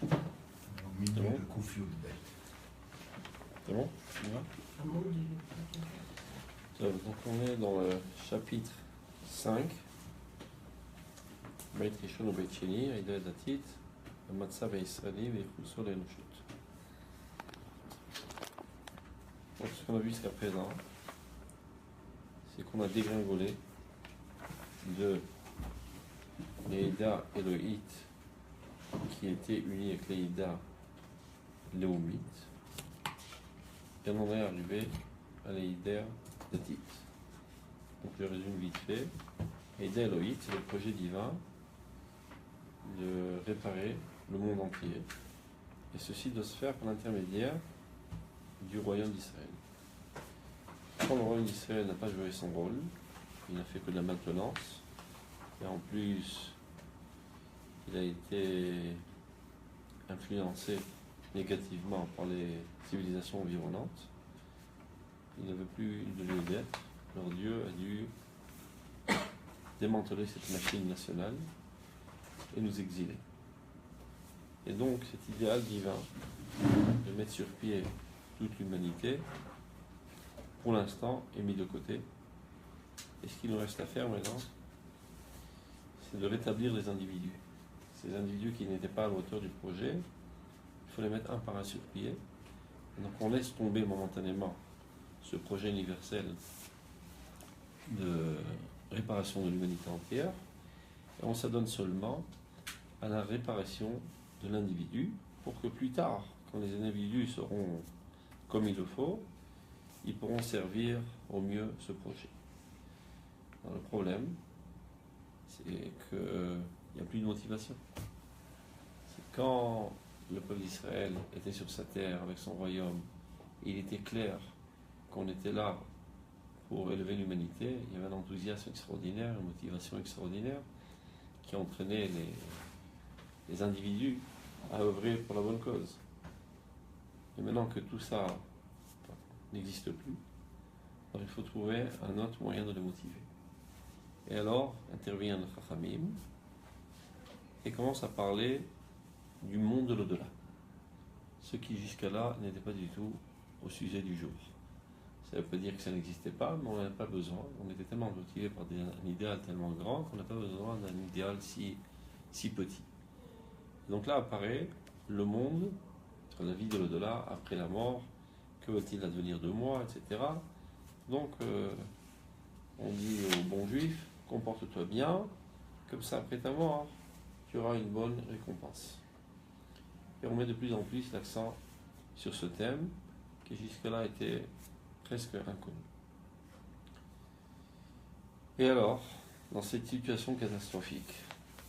Au milieu C'est bon de Koufiou de Bête. C'est bon? On va donc on est dans le chapitre 5. Beit Rishon ou Beit Sheni, Aïda et Datit, Matzah Israëli, Veichulso Lenoshut. Donc ce qu'on a vu jusqu'à présent, c'est qu'on a dégringolé de l'Eïda Elohite qui était unie avec l'Eïda Léomite, et on en est arrivé à l'Eïda Datit. Donc je résume vite fait. L'Eïda Elohite, c'est le projet divin de réparer le monde entier, et ceci doit se faire par l'intermédiaire du royaume d'Israël. Quand le royaume d'Israël n'a pas joué son rôle, il n'a fait que de la maintenance, et en plus il a été influencé négativement par les civilisations environnantes, il n'avait plus de lieu d'être. Leur Dieu a dû démanteler cette machine nationale et nous exiler. Et donc cet idéal divin de mettre sur pied toute l'humanité, pour l'instant, est mis de côté. Et ce qu'il nous reste à faire maintenant, c'est de rétablir les individus. Ces individus qui n'étaient pas à la hauteur du projet, il faut les mettre un par un sur pied. Et donc on laisse tomber momentanément ce projet universel de réparation de l'humanité entière, et on s'adonne seulement à la réparation de l'individu, pour que plus tard, quand les individus seront comme il le faut, ils pourront servir au mieux ce projet. Alors, le problème, c'est qu'il n'y a plus de motivation. C'est quand le peuple d'Israël était sur sa terre avec son royaume, il était clair qu'on était là pour élever l'humanité, il y avait un enthousiasme extraordinaire, une motivation extraordinaire qui entraînait les individus à œuvrer pour la bonne cause. Et maintenant que tout ça n'existe plus, alors il faut trouver un autre moyen de les motiver. Et alors intervient le Chachamim et commence à parler du monde de l'au-delà, ce qui jusqu'à là n'était pas du tout au sujet du jour. Ça ne veut pas dire que ça n'existait pas, mais on n'en a pas besoin. On était tellement motivés par un idéal tellement grand qu'on n'a pas besoin d'un idéal si petit. Et donc là apparaît le monde, la vie de l'au-delà, après la mort, que va-t-il advenir de moi, etc. Donc on dit aux bons juifs, comporte-toi bien, comme ça après ta mort, tu auras une bonne récompense. Et on met de plus en plus l'accent sur ce thème, qui jusque-là était presque inconnu. Et alors, dans cette situation catastrophique,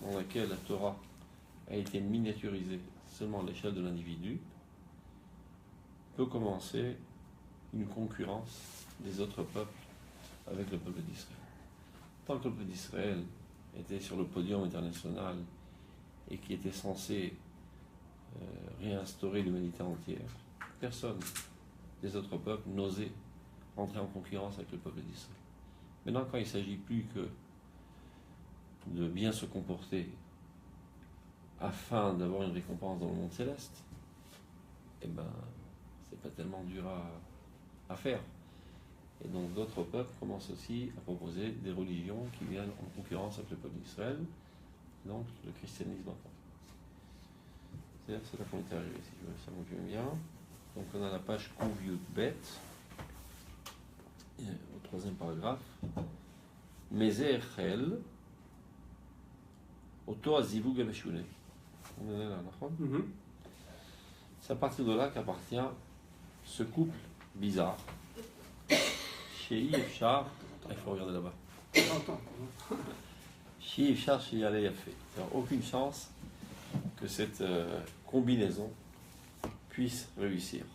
dans laquelle la Torah a été miniaturisée seulement à l'échelle de l'individu, peut commencer une concurrence des autres peuples avec le peuple d'Israël. Tant que le peuple d'Israël était sur le podium international et qui était censé réinstaurer l'humanité entière, personne des autres peuples n'osait entrer en concurrence avec le peuple d'Israël. Maintenant, quand il ne s'agit plus que de bien se comporter afin d'avoir une récompense dans le monde céleste, eh ben, c'est pas tellement dur à faire. Et donc d'autres peuples commencent aussi à proposer des religions qui viennent en concurrence avec le peuple d'Israël, donc le christianisme en tant. C'est-à-dire c'est là qu'on est arrivé, si ça vous plaît bien. Donc on a la page Kouv bête, au troisième paragraphe. Mezer Chel, Oto Azivug Abeshune. On est là, d'accord? C'est à partir de là qu'appartient ce couple bizarre. Chez Ifchar, il faut regarder là-bas. Chez Ifchar, chez Yalé Yafé. Il n'y a aucune chance que cette combinaison puisse réussir.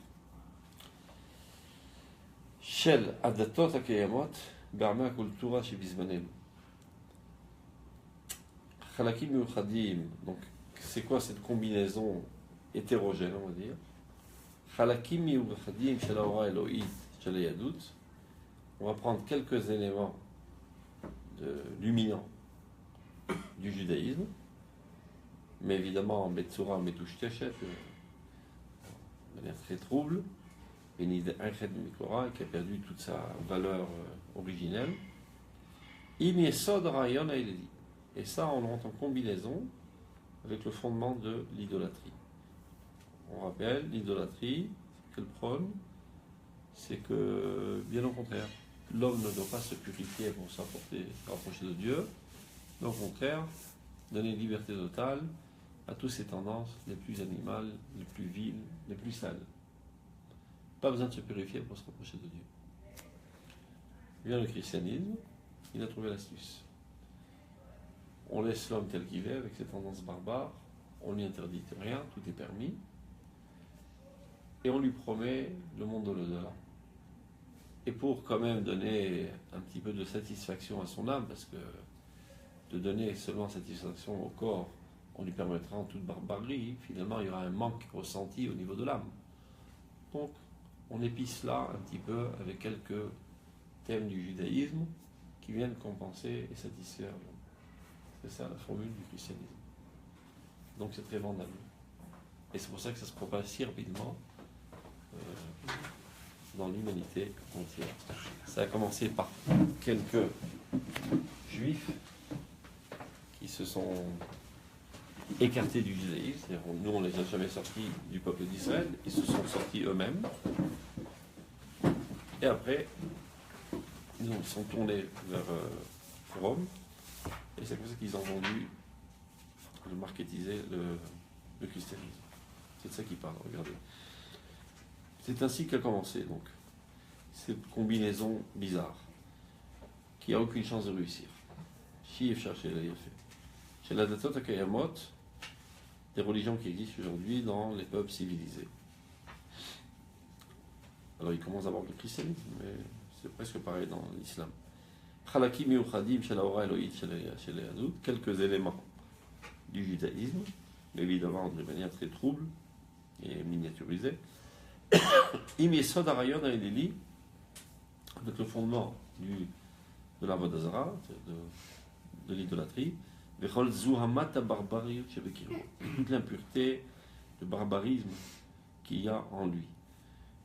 Shel Adatot Akeyamot, Barma Kultura chez Bizmanel. Khalakim Yuchadim, donc c'est quoi cette combinaison hétérogène, on va dire? Khalakim Yuchadim Shel Aura Elohit Shel Yadut. On va prendre quelques éléments luminants du judaïsme mais évidemment, Betsura, Metouch Techet, de manière très trouble, Benid Anchet Mikora, qui a perdu toute sa valeur originelle. Imiesod Rayon Aileli. Et ça, on rentre en combinaison avec le fondement de l'idolâtrie. On rappelle, l'idolâtrie, qu'elle prône, c'est que, bien au contraire, l'homme ne doit pas se purifier pour se rapprocher de Dieu, mais au contraire, donner une liberté totale à toutes ces tendances les plus animales, les plus viles, les plus sales. Pas besoin de se purifier pour se rapprocher de Dieu. Vient le christianisme, il a trouvé l'astuce. On laisse l'homme tel qu'il est, avec ses tendances barbares, on ne lui interdit rien, tout est permis, et on lui promet le monde de l'au-delà. Et pour quand même donner un petit peu de satisfaction à son âme, parce que de donner seulement satisfaction au corps, on lui permettra en toute barbarie, finalement il y aura un manque ressenti au niveau de l'âme. Donc on épice là un petit peu avec quelques thèmes du judaïsme qui viennent compenser et satisfaire l'homme. C'est ça la formule du christianisme. Donc c'est très vendable. Et c'est pour ça que ça se propage si rapidement dans l'humanité entière. Ça a commencé par quelques juifs qui se sont écartés du judaïsme. C'est-à-dire, nous, on ne les a jamais sortis du peuple d'Israël. Ils se sont sortis eux-mêmes. Et après, ils sont tournés vers Rome. Et c'est comme ça qu'ils ont vendu, marketisé le christianisme. C'est de ça qu'ils parlent, regardez. C'est ainsi qu'a commencé, donc, cette combinaison bizarre, qui n'a aucune chance de réussir. Chief cherché l'a fait. Chez la Datot Akayamot, des religions qui existent aujourd'hui dans les peuples civilisés. Alors, il commence d'abord le christianisme, mais c'est presque pareil dans l'islam. Khalakim Yuchadim chez la Ora Elohit chez les Hadout, quelques éléments du judaïsme, mais évidemment de manière très trouble et miniaturisée. Imiesod Arayon Aileli, avec le fondement de la Vodazara, de l'idolâtrie, Vechol Zuhamat Barbarie Shebekiro, toute l'impureté, le barbarisme qu'il y a en lui.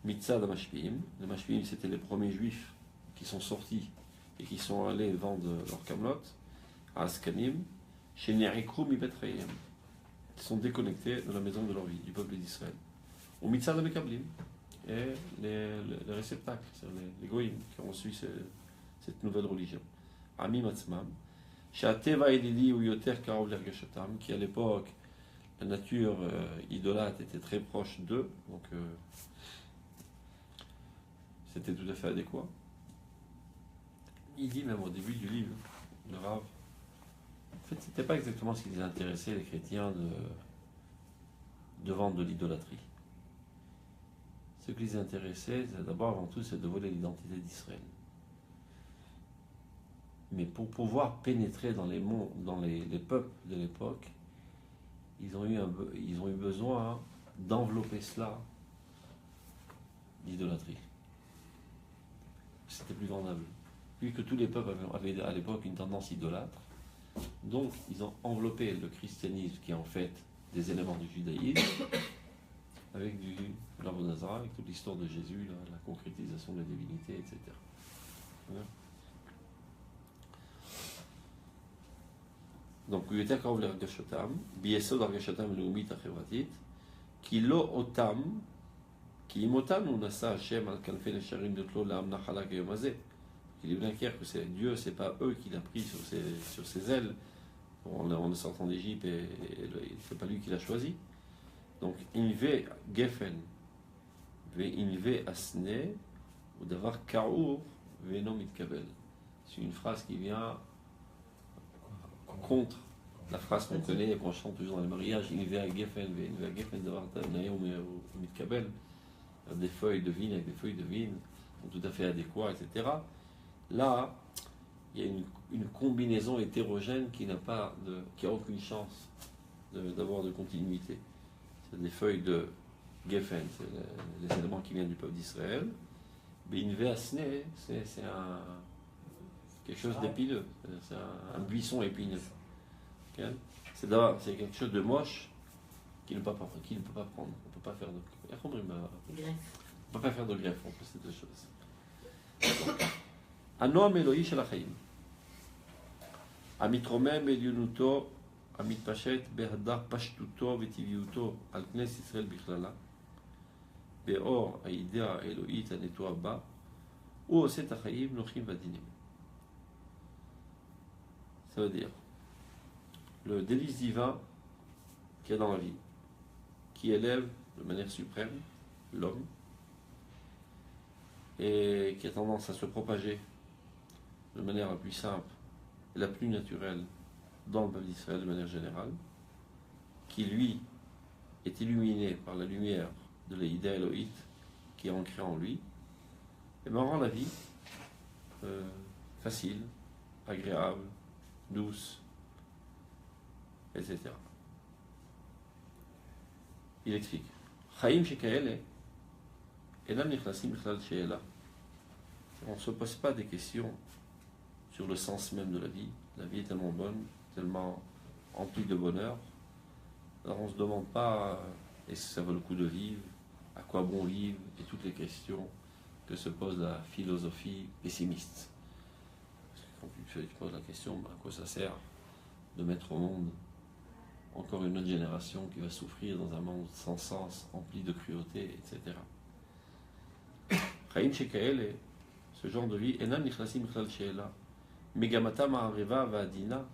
Mitzad Mashpim, les Mashpim c'était les premiers juifs qui sont sortis et qui sont allés vendre leur camelot à Askanim, chez Nerikrou mi Betreim, qui sont déconnectés de la maison de leur vie, du peuple d'Israël. Ou Mitzad Mekablim, et les réceptacles, c'est-à-dire les goïms qui ont reçu cette nouvelle religion. Ami Matzmam, chez Ateva Elili ou Yoter Karov Lergashatam, qui à l'époque, la nature idolâtre était très proche d'eux, donc c'était tout à fait adéquat. Il dit même au début du livre, le Rav, en fait, c'était pas exactement ce qui les intéressait, les chrétiens, de vendre de l'idolâtrie. Ce qui les intéressait, d'abord, avant tout, c'est de voler l'identité d'Israël. Mais pour pouvoir pénétrer dans les mondes, dans les peuples de l'époque, ils ont eu besoin d'envelopper cela d'idolâtrie. C'était plus vendable. Puisque tous les peuples avaient à l'époque une tendance idolâtre, donc ils ont enveloppé le christianisme, qui est en fait des éléments du judaïsme, avec l'Avodazara, avec toute l'histoire de Jésus, la concrétisation de la divinité, etc. Voilà. Donc, il était quand l'Argashotam, Biesod Argashotam Leumit Achevatit, qui lo otam, qui imotam ou nasa Hashem al kanfei lesharim de Tlo la Nachala Gayomazé. Il est bien clair que c'est Dieu, c'est pas eux qui l'a pris sur ses ailes en sortant d'Égypte, et c'est pas lui qui l'a choisi. Donc, inve gefen, ve inve asne, ou d'avoir kaour, ve non mitkabel. C'est une phrase qui vient contre la phrase qu'on connaît et qu'on chante toujours dans les mariages, inve gefen, ve inve gefen, d'avoir naïm ou mitkabel, des feuilles de vigne avec des feuilles de vigne, tout à fait adéquats, etc. Là, il y a une combinaison hétérogène qui n'a aucune chance d'avoir de continuité. C'est des feuilles de Geffen, c'est les éléments qui viennent du peuple d'Israël. Mais une Asne, c'est quelque chose d'épineux, c'est un buisson épineux. Okay? c'est quelque chose de moche qu'il ne peut pas prendre. On ne peut pas faire de. On ne peut pas faire de greffe entre ces deux choses. הנועם האלוהי של החיים, המתרומם בעליונותו, המתפשט בהדר פשטותו וטבעיותו על כנסת ישראל בכללה, באור האידאה האלוהית הנטועה בה, הוא עושה את החיים נוחים ועדינים. Ça veut dire le délice divin qu'il y a dans la vie, qui élève de manière suprême l'homme et qui a tendance à se propager de manière la plus simple et la plus naturelle dans le peuple d'Israël de manière générale, qui lui est illuminé par la lumière de l'Ida Elohit qui est ancrée en lui, et ben rend la vie facile, agréable, douce, etc. Il explique. Chaim shekaele enam nichnasim bichlal she'ela. On ne se pose pas des questions sur le sens même de la vie. La vie est tellement bonne, tellement emplie de bonheur. Alors on ne se demande pas est-ce que ça vaut le coup de vivre, à quoi bon vivre, et toutes les questions que se pose la philosophie pessimiste. Parce que quand tu te poses la question, à quoi ça sert de mettre au monde encore une autre génération qui va souffrir dans un monde sans sens, empli de cruauté, etc. Chaim shekaele, ce genre de vie, enam nichnasim bichlal she'ela. Megamata ma'areva va'adina,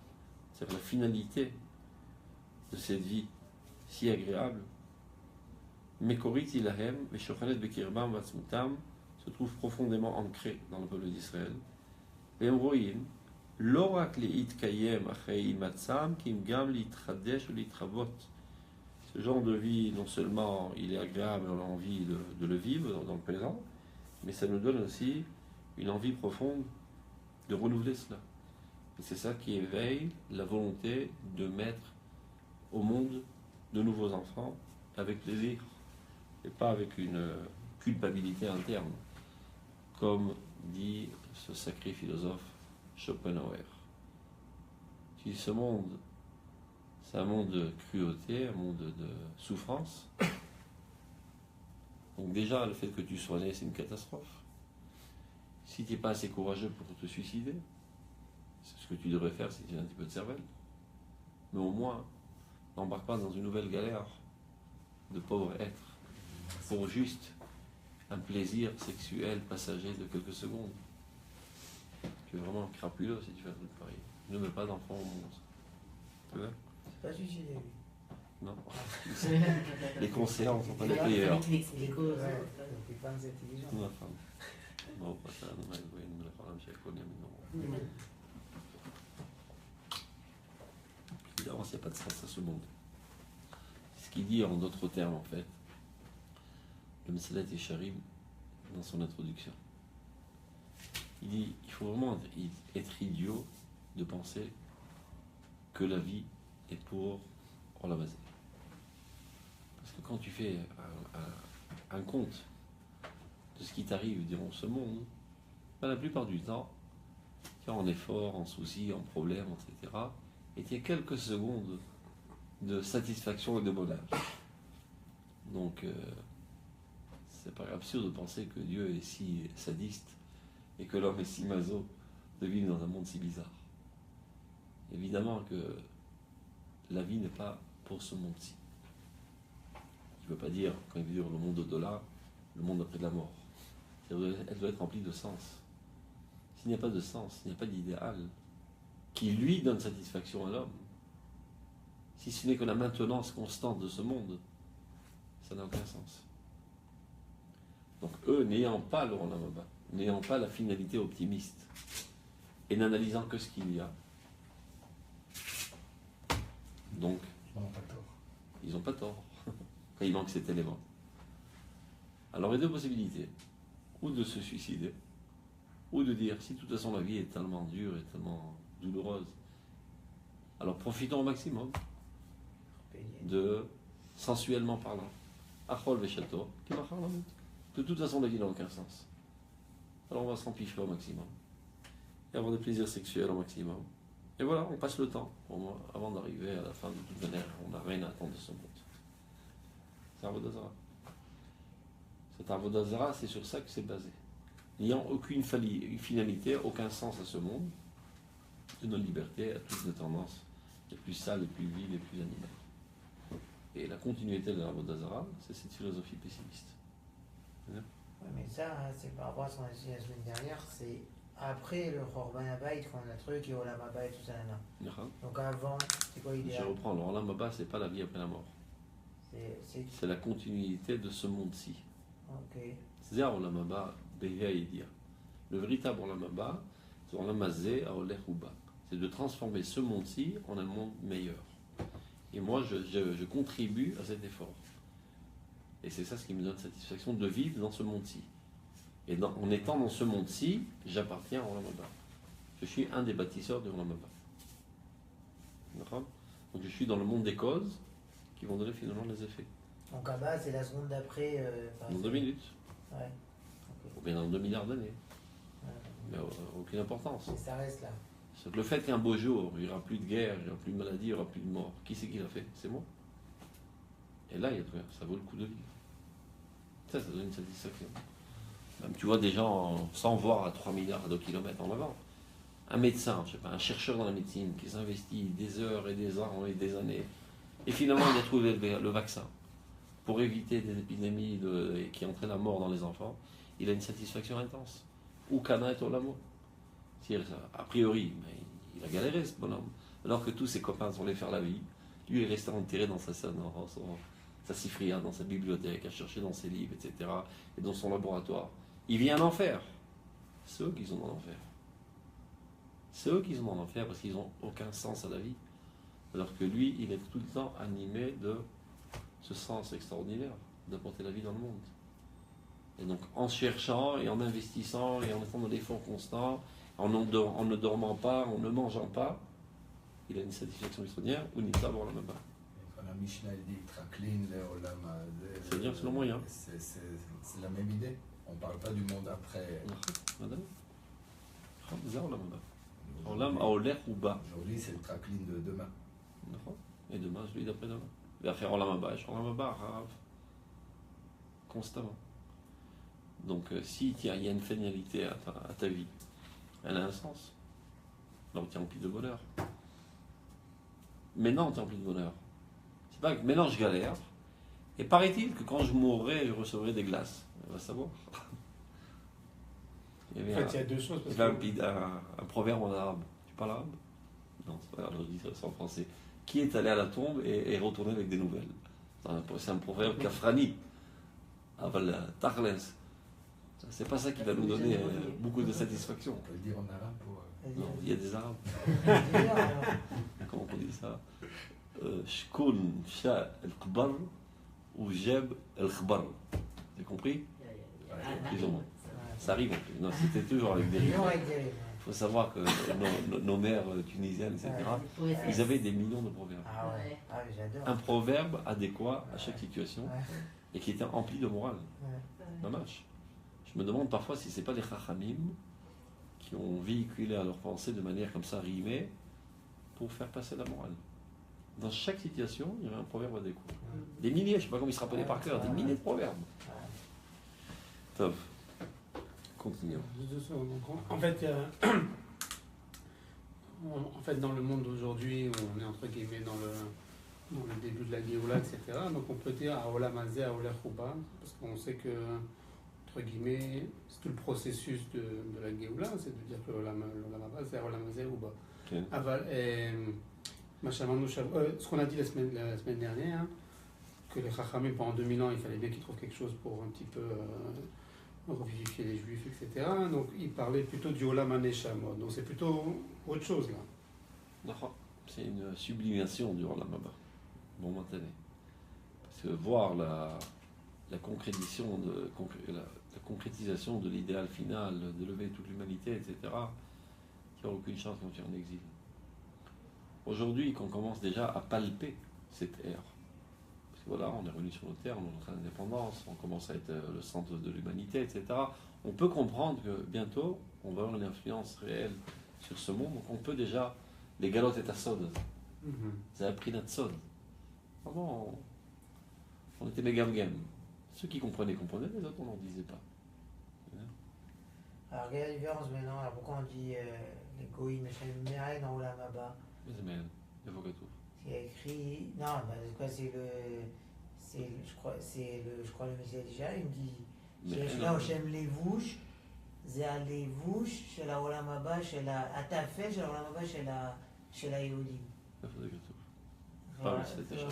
c'est-à-dire la finalité de cette vie si agréable, Mekorit ilahem ve'shochanet bekirbam va'atzmutam, se trouve profondément ancré dans le peuple d'Israël. Ve'em ro'im lo rak le'itkayem achei matzam kim gam li'itchadesh ou li'itchavot. Ce genre de vie, non seulement il est agréable, on a envie de le vivre dans le présent, mais ça nous donne aussi une envie profonde de renouveler cela. Et c'est ça qui éveille la volonté de mettre au monde de nouveaux enfants avec plaisir et pas avec une culpabilité interne, comme dit ce sacré philosophe Schopenhauer. Si ce monde, c'est un monde de cruauté, un monde de souffrance, donc déjà le fait que tu sois né, c'est une catastrophe. Si tu n'es pas assez courageux pour te suicider, c'est ce que tu devrais faire si tu as un petit peu de cervelle. Mais au moins, n'embarque pas dans une nouvelle galère de pauvre être pour juste un plaisir sexuel passager de quelques secondes. Tu es vraiment crapuleux si tu fais un truc pareil. Ne mets pas d'enfant au monde. Tu vois ? Pas suicidé, lui. Non. Les conseillers sont pas les meilleurs. Les femmes intelligentes. Ma femme. Bon, pas ça, non, mais oui, nous la parlons chez Konya, mais non. Évidemment, il n'y a pas de sens à ce monde. C'est ce qu'il dit en d'autres termes, en fait, le Meselat Yesharim, dans son introduction. Il dit il faut vraiment être idiot de penser que la vie est pour Olam Hazé. Parce que quand tu fais un compte de ce qui t'arrive durant ce monde, ben la plupart du temps, tu es en effort, en souci, en problème, etc. Et tu as quelques secondes de satisfaction et de bonheur. Donc, c'est pas absurde de penser que Dieu est si sadiste et que l'homme est si maso de vivre dans un monde si bizarre. Évidemment que la vie n'est pas pour ce monde-ci. Je ne veux pas dire, quand il veut dire le monde au-delà, le monde après la mort. Elle doit être remplie de sens. S'il n'y a pas de sens, s'il n'y a pas d'idéal qui lui donne satisfaction à l'homme, si ce n'est que la maintenance constante de ce monde, ça n'a aucun sens. Donc eux, n'ayant pas le Olam Haba, n'ayant pas la finalité optimiste, et n'analysant que ce qu'il y a, donc ils n'ont pas tort quand il manque cet élément. Alors il y a deux possibilités, ou de se suicider, ou de dire si de toute façon la vie est tellement dure et tellement douloureuse, alors profitons au maximum de, sensuellement parlant, Achol Veshato, qui va faire la route. De toute façon la vie n'a aucun sens. Alors on va s'empiffrer au maximum et avoir des plaisirs sexuels au maximum Et voilà, on passe le temps. Pour moi, avant d'arriver à la fin, de toute manière, on n'a rien à attendre de ce monde. C'est Avodah-Zara. Cet Avodah-Zara, c'est sur ça que c'est basé. N'ayant aucune finalité, aucun sens à ce monde, de nos libertés, à toutes nos tendances les plus sales, les plus viles, les plus animales. Et la continuité de l'Avodah-Zara, c'est cette philosophie pessimiste. Ouais, mais ça, hein, c'est par rapport à ce qu'on a dit la semaine dernière, c'est après le Khorban Habayit qu'on a le truc et Olam Haba et tout ça. Là. Donc avant, c'est quoi Je l'idéal? reprends, le Olam Haba, c'est pas la vie après la mort. C'est la continuité de ce monde-ci. Ok. C'est Olam Haba, Beha Yedia. Le véritable Olam Haba, c'est Olam Hazeh Aolech Uba. C'est de transformer ce monde-ci en un monde meilleur. Et moi, je contribue à cet effort. Et c'est ça ce qui me donne satisfaction de vivre dans ce monde-ci. Et en étant dans ce monde-ci, j'appartiens à Olam Haba. Je suis un des bâtisseurs de Olam Haba. D'accord ? Donc je suis dans le monde des causes qui vont donner finalement les effets. Donc Abba, c'est la seconde d'après. Dans 2 minutes. Ouais. Okay. Ou bien dans 2 milliards d'années. Ouais. Mais aucune importance. Et ça reste là. C'est que le fait qu'un beau jour, il n'y aura plus de guerre, il n'y aura plus de maladie, il n'y aura plus de mort, qui c'est qui l'a fait? C'est moi. Et là, ça vaut le coup de vivre. Ça donne une satisfaction. Même tu vois des gens sans voir à 3 milliards de kilomètres en avant. Un médecin, je sais pas, un chercheur dans la médecine qui s'investit des heures et des ans et des années, et finalement il a trouvé le vaccin pour éviter des épidémies qui entraînent la mort dans les enfants, il a une satisfaction intense. Ou Cana est au l'amour. A priori, mais il a galéré ce bonhomme. Alors que tous ses copains sont allés faire la vie, lui est resté enterré dans sa sifria, dans sa bibliothèque, à chercher dans ses livres, etc. Et dans son laboratoire. Il vient en enfer. C'est eux qui sont dans l'enfer. C'est eux qui sont dans l'enfer parce qu'ils n'ont aucun sens à la vie. Alors que lui, il est tout le temps animé de ce sens extraordinaire d'apporter la vie dans le monde. Et donc, en cherchant et en investissant et en étant dans l'effort constant, en ne dormant pas, en ne mangeant pas, il a une satisfaction extraordinaire ou une table la même pas. Quand la Mishnah dit Traklin, c'est-à-dire c'est le moyen. C'est la même idée. On ne parle pas du monde après. Madame, aujourd'hui, c'est le Traklin de demain. Et demain, celui d'après-demain. Il va faire Olam Haba, constamment. Donc, si il y a une finalité à ta vie, elle a un sens. Donc, tu es rempli de bonheur. Maintenant, tu es rempli de bonheur. C'est pas que maintenant, je galère. Et paraît-il que quand je mourrai, je recevrai des glaces. On va savoir. Il y a deux choses. Il y avait un proverbe en arabe. Tu parles arabe? Non, c'est pas grave, je dis ça en français. Qui est allé à la tombe et est retourné avec des nouvelles? C'est un proverbe kafrani. Aval Tarles. C'est pas ça qui va nous donner beaucoup de satisfaction. On peut le dire en arabe pour. Non, il y a des arabes. Comment on dit ça? Shkoun Sha el-Khbar ou Jeb el-Khbar. Vous avez compris? Ça arrive en plus. Non, c'était toujours avec des rimes. Il faut savoir que nos mères tunisiennes, etc., ils avaient des millions de proverbes. Ah ouais, j'adore. Un proverbe adéquat à chaque situation et qui était empli de morale. Dommage. Je me demande parfois si ce n'est pas les Chachamim qui ont véhiculé à leur pensée de manière comme ça rimée pour faire passer la morale. Dans chaque situation, il y avait un proverbe adéquat. Des milliers, je ne sais pas comment ils se rappelaient par cœur, des milliers de proverbes. Top. Continuons. En fait, dans le monde d'aujourd'hui, on est entre guillemets dans le début de la Géoula, etc. Donc on peut dire à Olam Hazeh, à Olech Uba, parce qu'on sait que, entre guillemets, c'est tout le processus de la Géoula, c'est de dire que l'Olam Haba, c'est Olam Hazeh, Uba. Ce qu'on a dit la semaine dernière, que les Chachamim, pendant 2000 ans, il fallait bien qu'ils trouvent quelque chose pour un petit peu revivifier les Juifs, etc. Donc il parlait plutôt du Olam HaNeshama. Donc c'est plutôt autre chose là. D'accord. C'est une sublimation du Olam Haba, momentanée. Parce que voir la concrétisation de l'idéal final, de lever toute l'humanité, etc., il n'y a aucune chance quand tu es en exil. Aujourd'hui, qu'on commence déjà à palper cette ère, parce que voilà, on est revenu sur nos terres, notre indépendance, on commence à être le centre de l'humanité, etc., on peut comprendre que bientôt, on va avoir une influence réelle sur ce monde, donc on peut déjà les galottes et à sod. Mhm. Ça a pris notre sod. Vraiment, on était méga game. Ceux qui comprenaient, les autres, on n'en disait pas. Alors, quelle est la différence maintenant? Alors, pourquoi on dit les goïms, Me'aen en Olam Haba? Mais c'est bien, il faut que tout. Il y a écrit. Non, bah, c'est quoi? Je crois, le Messie déjà, il me dit. שיש לה השם לבוש, זה הלבוש של העולם הבא, התאפה של העולם הבא של היהודים. איפה זה כתוב? פעם עשיתי שם.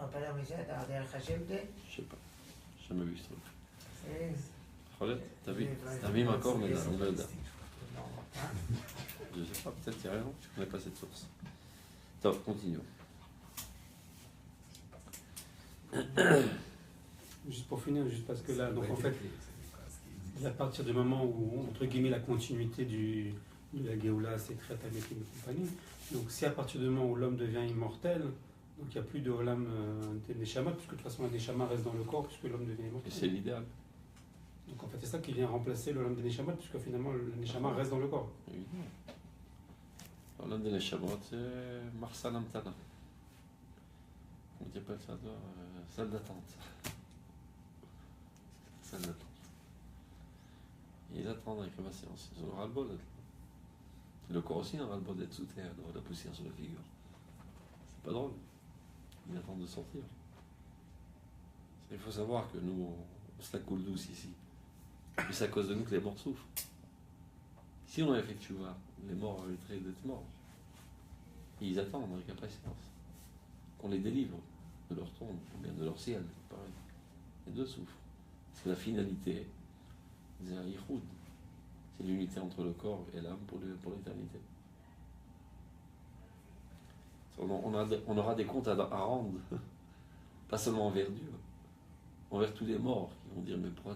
pas la Messie, t'as דרך השם זה? Je sais pas. J'ai jamais vu ce truc. C'est... T'as vu? T'as mis encore, mais on le donne. Je sais pas, peut-être qu'il y a rien, je connais pas cette source. Top, continuons. Juste pour finir, juste parce que là, donc en fait, à partir du moment où, entre guillemets, la continuité de la Géoula, c'est très avec et compagnie, donc si à partir du moment où l'homme devient immortel, donc il n'y a plus de Olam de Neshama, puisque de toute façon, la Neshama reste dans le corps, puisque l'homme devient immortel. Et c'est l'idéal. Donc en fait, c'est ça qui vient remplacer l'Olam de Neshama, puisque finalement, le Neshama reste dans le corps. Évidemment. L'homme de Neshamot, c'est Marsan Amtana. On appelle ça salle d'attente. Salle d'attente. Ils attendent avec impatience. Ils ont ras-le-bol. Le corps aussi a ras-le-bol d'être sous terre, d'avoir de la poussière sur la figure. C'est pas drôle. Ils attendent de sortir. Il faut savoir que nous, on se la coule douce ici. Et c'est à cause de nous que les morts souffrent. Si on avait fait tchouva, les morts mériteraient d'être morts. Et ils attendent avec impatience qu'on les délivre de leur tombe, ou bien de leur ciel, pareil. Les deux souffrent. Parce que la finalité, c'est un yichoud. C'est l'unité entre le corps et l'âme pour l'éternité. On aura des comptes à rendre, pas seulement envers Dieu, envers tous les morts qui vont dire mais pourquoi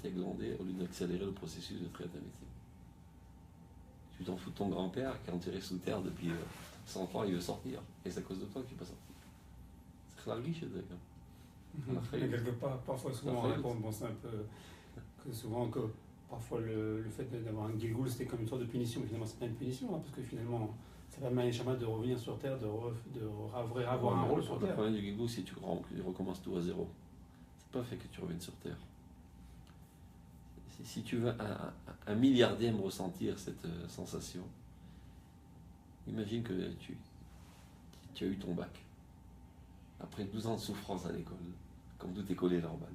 tu as glandé au lieu d'accélérer le processus de traite métier. Tu t'en fous de ton grand-père qui est enterré sous terre depuis 100 ans, il veut sortir. Et c'est à cause de toi que tu ne peux pas sortir. C'est largué chez eux. Quelque part, parfois, souvent, on répond, bon, c'est un peu que souvent que parfois le fait d'avoir un Gilgoul, c'était comme une sorte de punition, mais finalement, c'est pas une punition, hein, parce que finalement, ça permet à Neshama de revenir sur Terre, avoir un rôle sur Terre. Le problème du Gilgoul, c'est que tu recommences tout à zéro. C'est pas fait que tu reviennes sur Terre. Si tu veux un milliardième ressentir cette sensation, imagine que tu as eu ton bac. Après 12 ans de souffrance à l'école, comme tout est collé normal.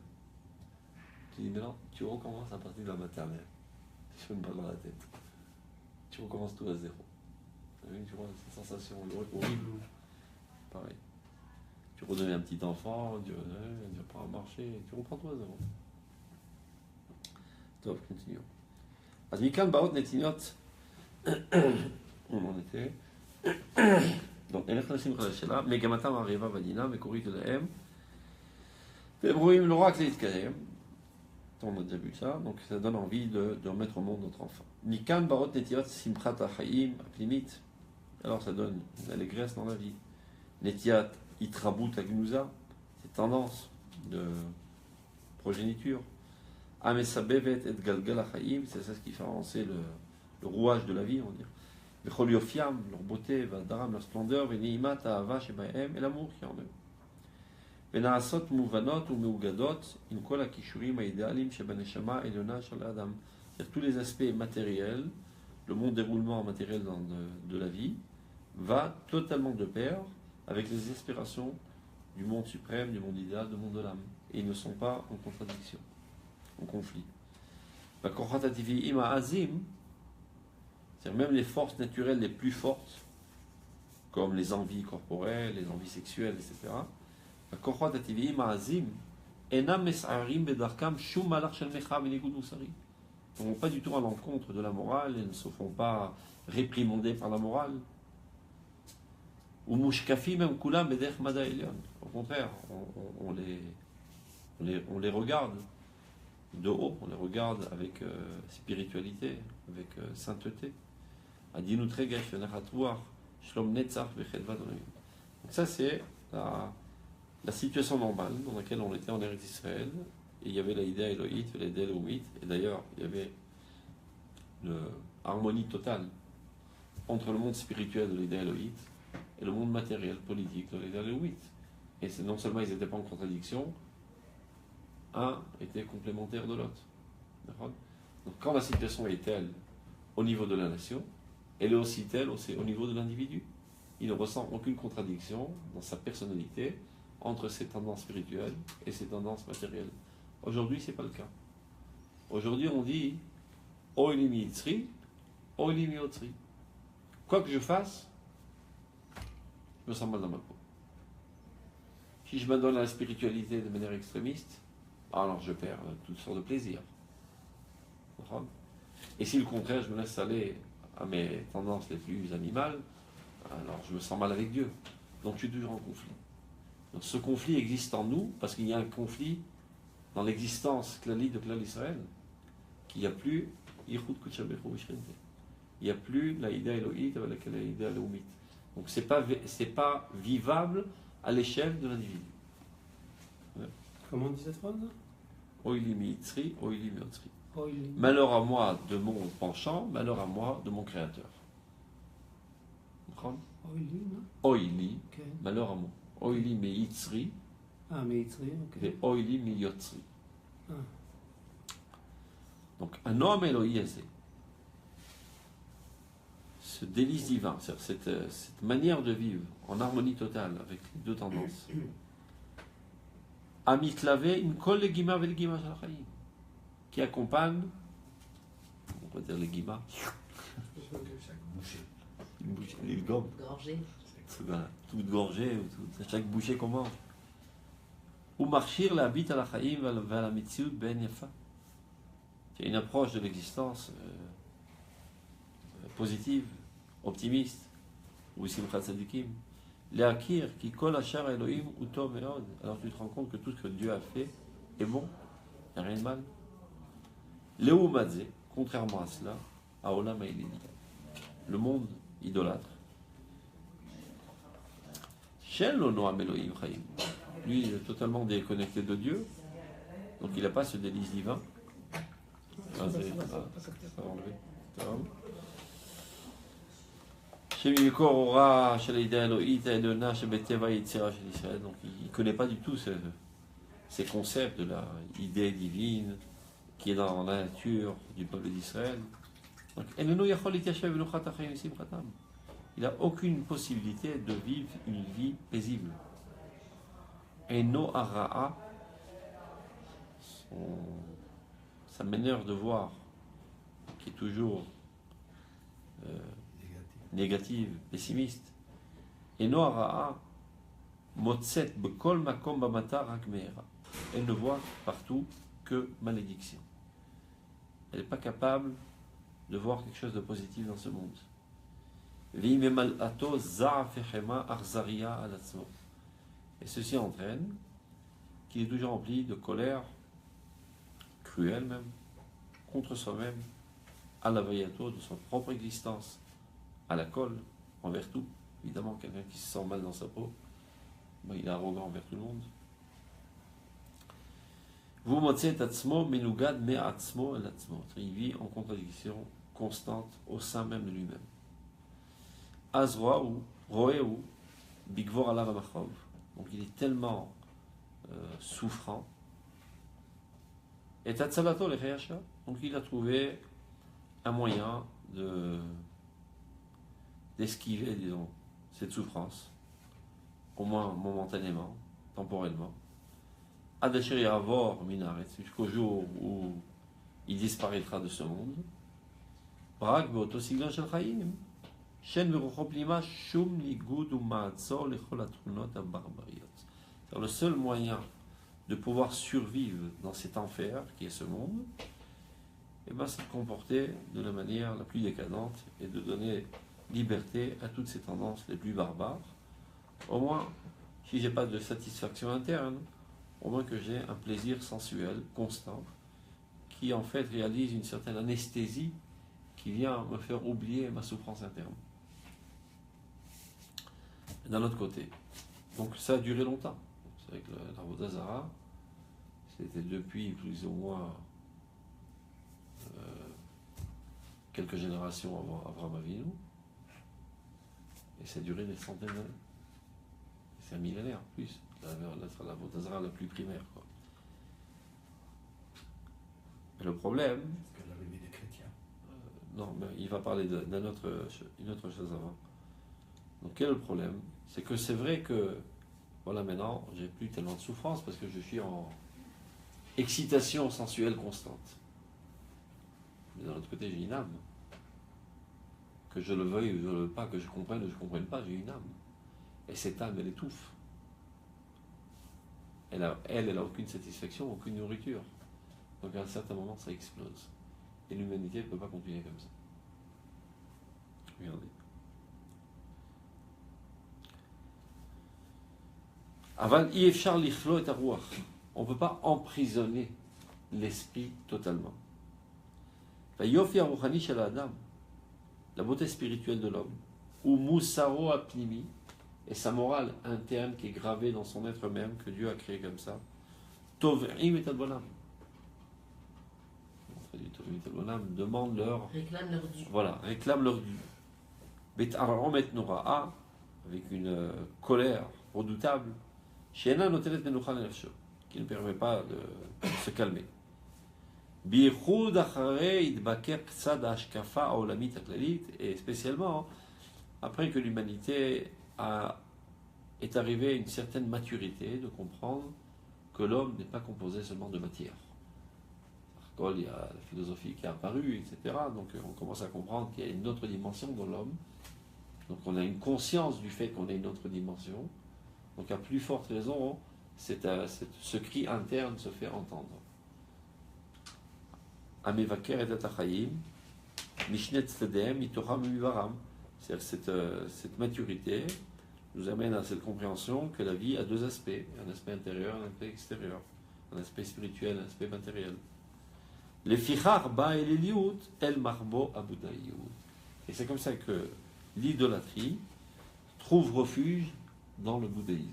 Tu dis, mais non, tu recommences à partir de la maternelle. Tu fais une balle dans la tête. Tu recommences tout à zéro. Tu vois cette sensation horrible. Pareil. Tu redeviens un petit enfant, tu apprends à marcher, tu reprends tout à zéro. Top, continuons. אז מכאן באות נתינות, donc, נלך לשמחה לשאלה, מגמתם הרעבה והדינה, מקורית אליהם, והם רואים לא רק להתקיים, on a déjà vu ça, donc ça donne envie de remettre au monde notre enfant. מכאן באות נטיות שמחת החיים הפנימית, alors ça donne une allégresse dans la vie. נטיית התרבות הגנוזה, cette tendance de progéniture. Amesabevet et galgal achaim, c'est ça ce qui fait avancer le rouage de la vie, on va dire. Bechol yofiam, leur beauté, vadaram, leur splendeur, veniimat ahava shebahem, et l'amour qui est en eux. Venaasot mouvanot ou meugadot, in kol akishurim aidealim shebaneshama elona shel adam. C'est-à-dire tous les aspects matériels, le bon déroulement matériel de la vie, va totalement de pair avec les aspirations du monde suprême, du monde idéal, du monde de l'âme. Et ils ne sont pas en contradiction. En conflit. C'est-à-dire même les forces naturelles les plus fortes, comme les envies corporelles, les envies sexuelles, etc. Ne vont pas du tout à l'encontre de la morale, ils ne se font pas réprimander par la morale. Au contraire, on les regarde de haut, on les regarde avec spiritualité, avec sainteté. Donc ça c'est la situation normale dans laquelle on était en Eretz Israël, et il y avait l'idée Elohite, l'idée Elohite, et d'ailleurs il y avait l'harmonie totale entre le monde spirituel de l'Ida Elohit et le monde matériel, politique de l'Ida Elohit. Et c'est non seulement ils n'étaient pas en contradiction, un était complémentaire de l'autre. D'accord? Donc quand la situation est telle au niveau de la nation, elle est aussi telle aussi au niveau de l'individu. Il ne ressent aucune contradiction dans sa personnalité entre ses tendances spirituelles et ses tendances matérielles. Aujourd'hui, ce n'est pas le cas. Aujourd'hui, on dit Oili mi yitzri, Oili mi yotzri. Quoi que je fasse, je me sens mal dans ma peau. Si je m'adonne à la spiritualité de manière extrémiste, alors je perds toutes sortes de plaisirs. Et si au contraire, je me laisse aller à mes tendances les plus animales, alors je me sens mal avec Dieu. Donc je suis toujours en conflit. Donc ce conflit existe en nous parce qu'il y a un conflit dans l'existence clalique de Klal Israël, qu'il n'y a plus Yichud Kodesh Bechu V'Shechinte. Il n'y a plus la Ida Elohit avec la Ida Elohimite. Donc c'est pas vivable à l'échelle de l'individu. Ouais. Comment on dit cette phrase? Oili mi yitzri, oili mi yotzri. Oili. Malheur à moi de mon penchant, malheur à moi de mon créateur. Oili, non? Oili, Ok. malheur à moi. Oili mi yitzri, Ah, mais Yitzri, ok. et oili mi yotzri. Ah. Donc un homme Elohïsé, ce délice divin, cette manière de vivre en harmonie totale avec les deux tendances, Amitlave, une colle les guimard avec les guimard qui accompagne, on va dire les guimard, Chaque bouchée. une bouchée, les gommes, Gorgé. toute gorgée, chaque bouchée qu'on mange. Ou marchir la habite à la chaim vers la mitziut ben yafa. Il y a une approche de l'existence positive, optimiste, ou simchat tzadikim. Leakir qui kol hachar Elohim uto meod. Alors tu te rends compte que tout ce que Dieu a fait est bon, il n'y a rien de mal. Leumadze, contrairement à cela, à Olam Haïlili, le monde idolâtre. Shel lo noam Elohim chaim. Lui, il est totalement déconnecté de Dieu, donc il n'a pas ce délice divin. Ah, ça va enlever. Ça va. Donc il ne connaît pas du tout ces concepts de la idée divine qui est dans la nature du peuple d'Israël. Donc, il n'a aucune possibilité de vivre une vie paisible. Et no ara'a, sa manière de voir, qui est toujours négative, pessimiste. Et no ara'a, motzet bekol makom bamata rak me'era. Elle ne voit partout que malédiction. Elle n'est pas capable de voir quelque chose de positif dans ce monde. Et ceci entraîne qu'il est toujours rempli de colère, cruelle même, contre soi-même, à la vayato de son propre existence, à la colle, envers tout. Évidemment, quelqu'un qui se sent mal dans sa peau, ben, il est arrogant envers tout le monde. Vous motzet atzmo menugad me atzmo el atzmo. Il vit en contradiction constante au sein même de lui-même. Azroaou, roéou, bigvor alav amachov. Donc il est tellement souffrant. Et tatsalato le chayasha. Donc il a trouvé un moyen d'esquiver, disons, cette souffrance, au moins momentanément, temporellement. Adasher yavor minaret, jusqu'au jour où il disparaîtra de ce monde. Brak beoto siglan shel chayim. Shen verucho plima shum ligud u'ma'atzor lechol hatrunot ha'barbariot. C'est le seul moyen de pouvoir survivre dans cet enfer qui est ce monde, et ben, c'est de comporter de la manière la plus décadente et de donner liberté à toutes ces tendances les plus barbares. Au moins, si j'ai pas de satisfaction interne, au moins que j'ai un plaisir sensuel constant qui en fait réalise une certaine anesthésie qui vient me faire oublier ma souffrance interne. D'un autre côté, donc ça a duré longtemps. C'est avec l'Avodah Zara, c'était depuis plus ou moins quelques générations avant Avraham Avinu, Et ça a duré des centaines d'années. C'est un millénaire, plus. La Vodazara la plus primaire. Quoi. Et le problème... Jusqu'à l'arrivée des chrétiens. Non, mais il va parler d'une autre chose avant. Donc quel est le problème? C'est que c'est vrai que, voilà, maintenant, j'ai plus tellement de souffrance parce que je suis en excitation sensuelle constante. Mais d'un autre côté, j'ai une âme. Que je le veuille ou je ne le veuille pas, que je comprenne ou je ne comprenne pas, j'ai une âme. Et cette âme, elle étouffe. Elle a aucune satisfaction, aucune nourriture. Donc à un certain moment, ça explose. Et l'humanité ne peut pas continuer comme ça. Regardez. Aval ifshar lichlo et aruach. On ne peut pas emprisonner l'esprit totalement. La yofi aruchani shel adam, la beauté spirituelle de l'homme, ou musaro apnimi, et sa morale interne qui est gravée dans son être même, que Dieu a créé comme ça. Tov'im et albonam. Tov'im et albonam demandent leur... Réclame leur dû. Voilà, réclament leur dû. Bet ararom et nora'a, avec une colère redoutable, Sheena notelet menucha nefsho, qui ne permet pas de se calmer. Bichud acharei idbaker ksad hashkafa haolamit haklalit, et spécialement après que l'humanité est arrivée à une certaine maturité de comprendre que l'homme n'est pas composé seulement de matière. Il y a la philosophie qui est apparue, etc. Donc on commence à comprendre qu'il y a une autre dimension dans l'homme. Donc on a une conscience du fait qu'on a une autre dimension. Donc à plus forte raison, ce cri interne se fait entendre. Amevaker et Atachayim, Mishnet Tzedem, Mitoram Mivaram. C'est-à-dire cette maturité nous amène à cette compréhension que la vie a deux aspects, un aspect intérieur, un aspect extérieur, un aspect spirituel, un aspect matériel. Les fichar ba et l'eliut, el marbo abudayut. Et c'est comme ça que l'idolâtrie trouve refuge dans le bouddhisme.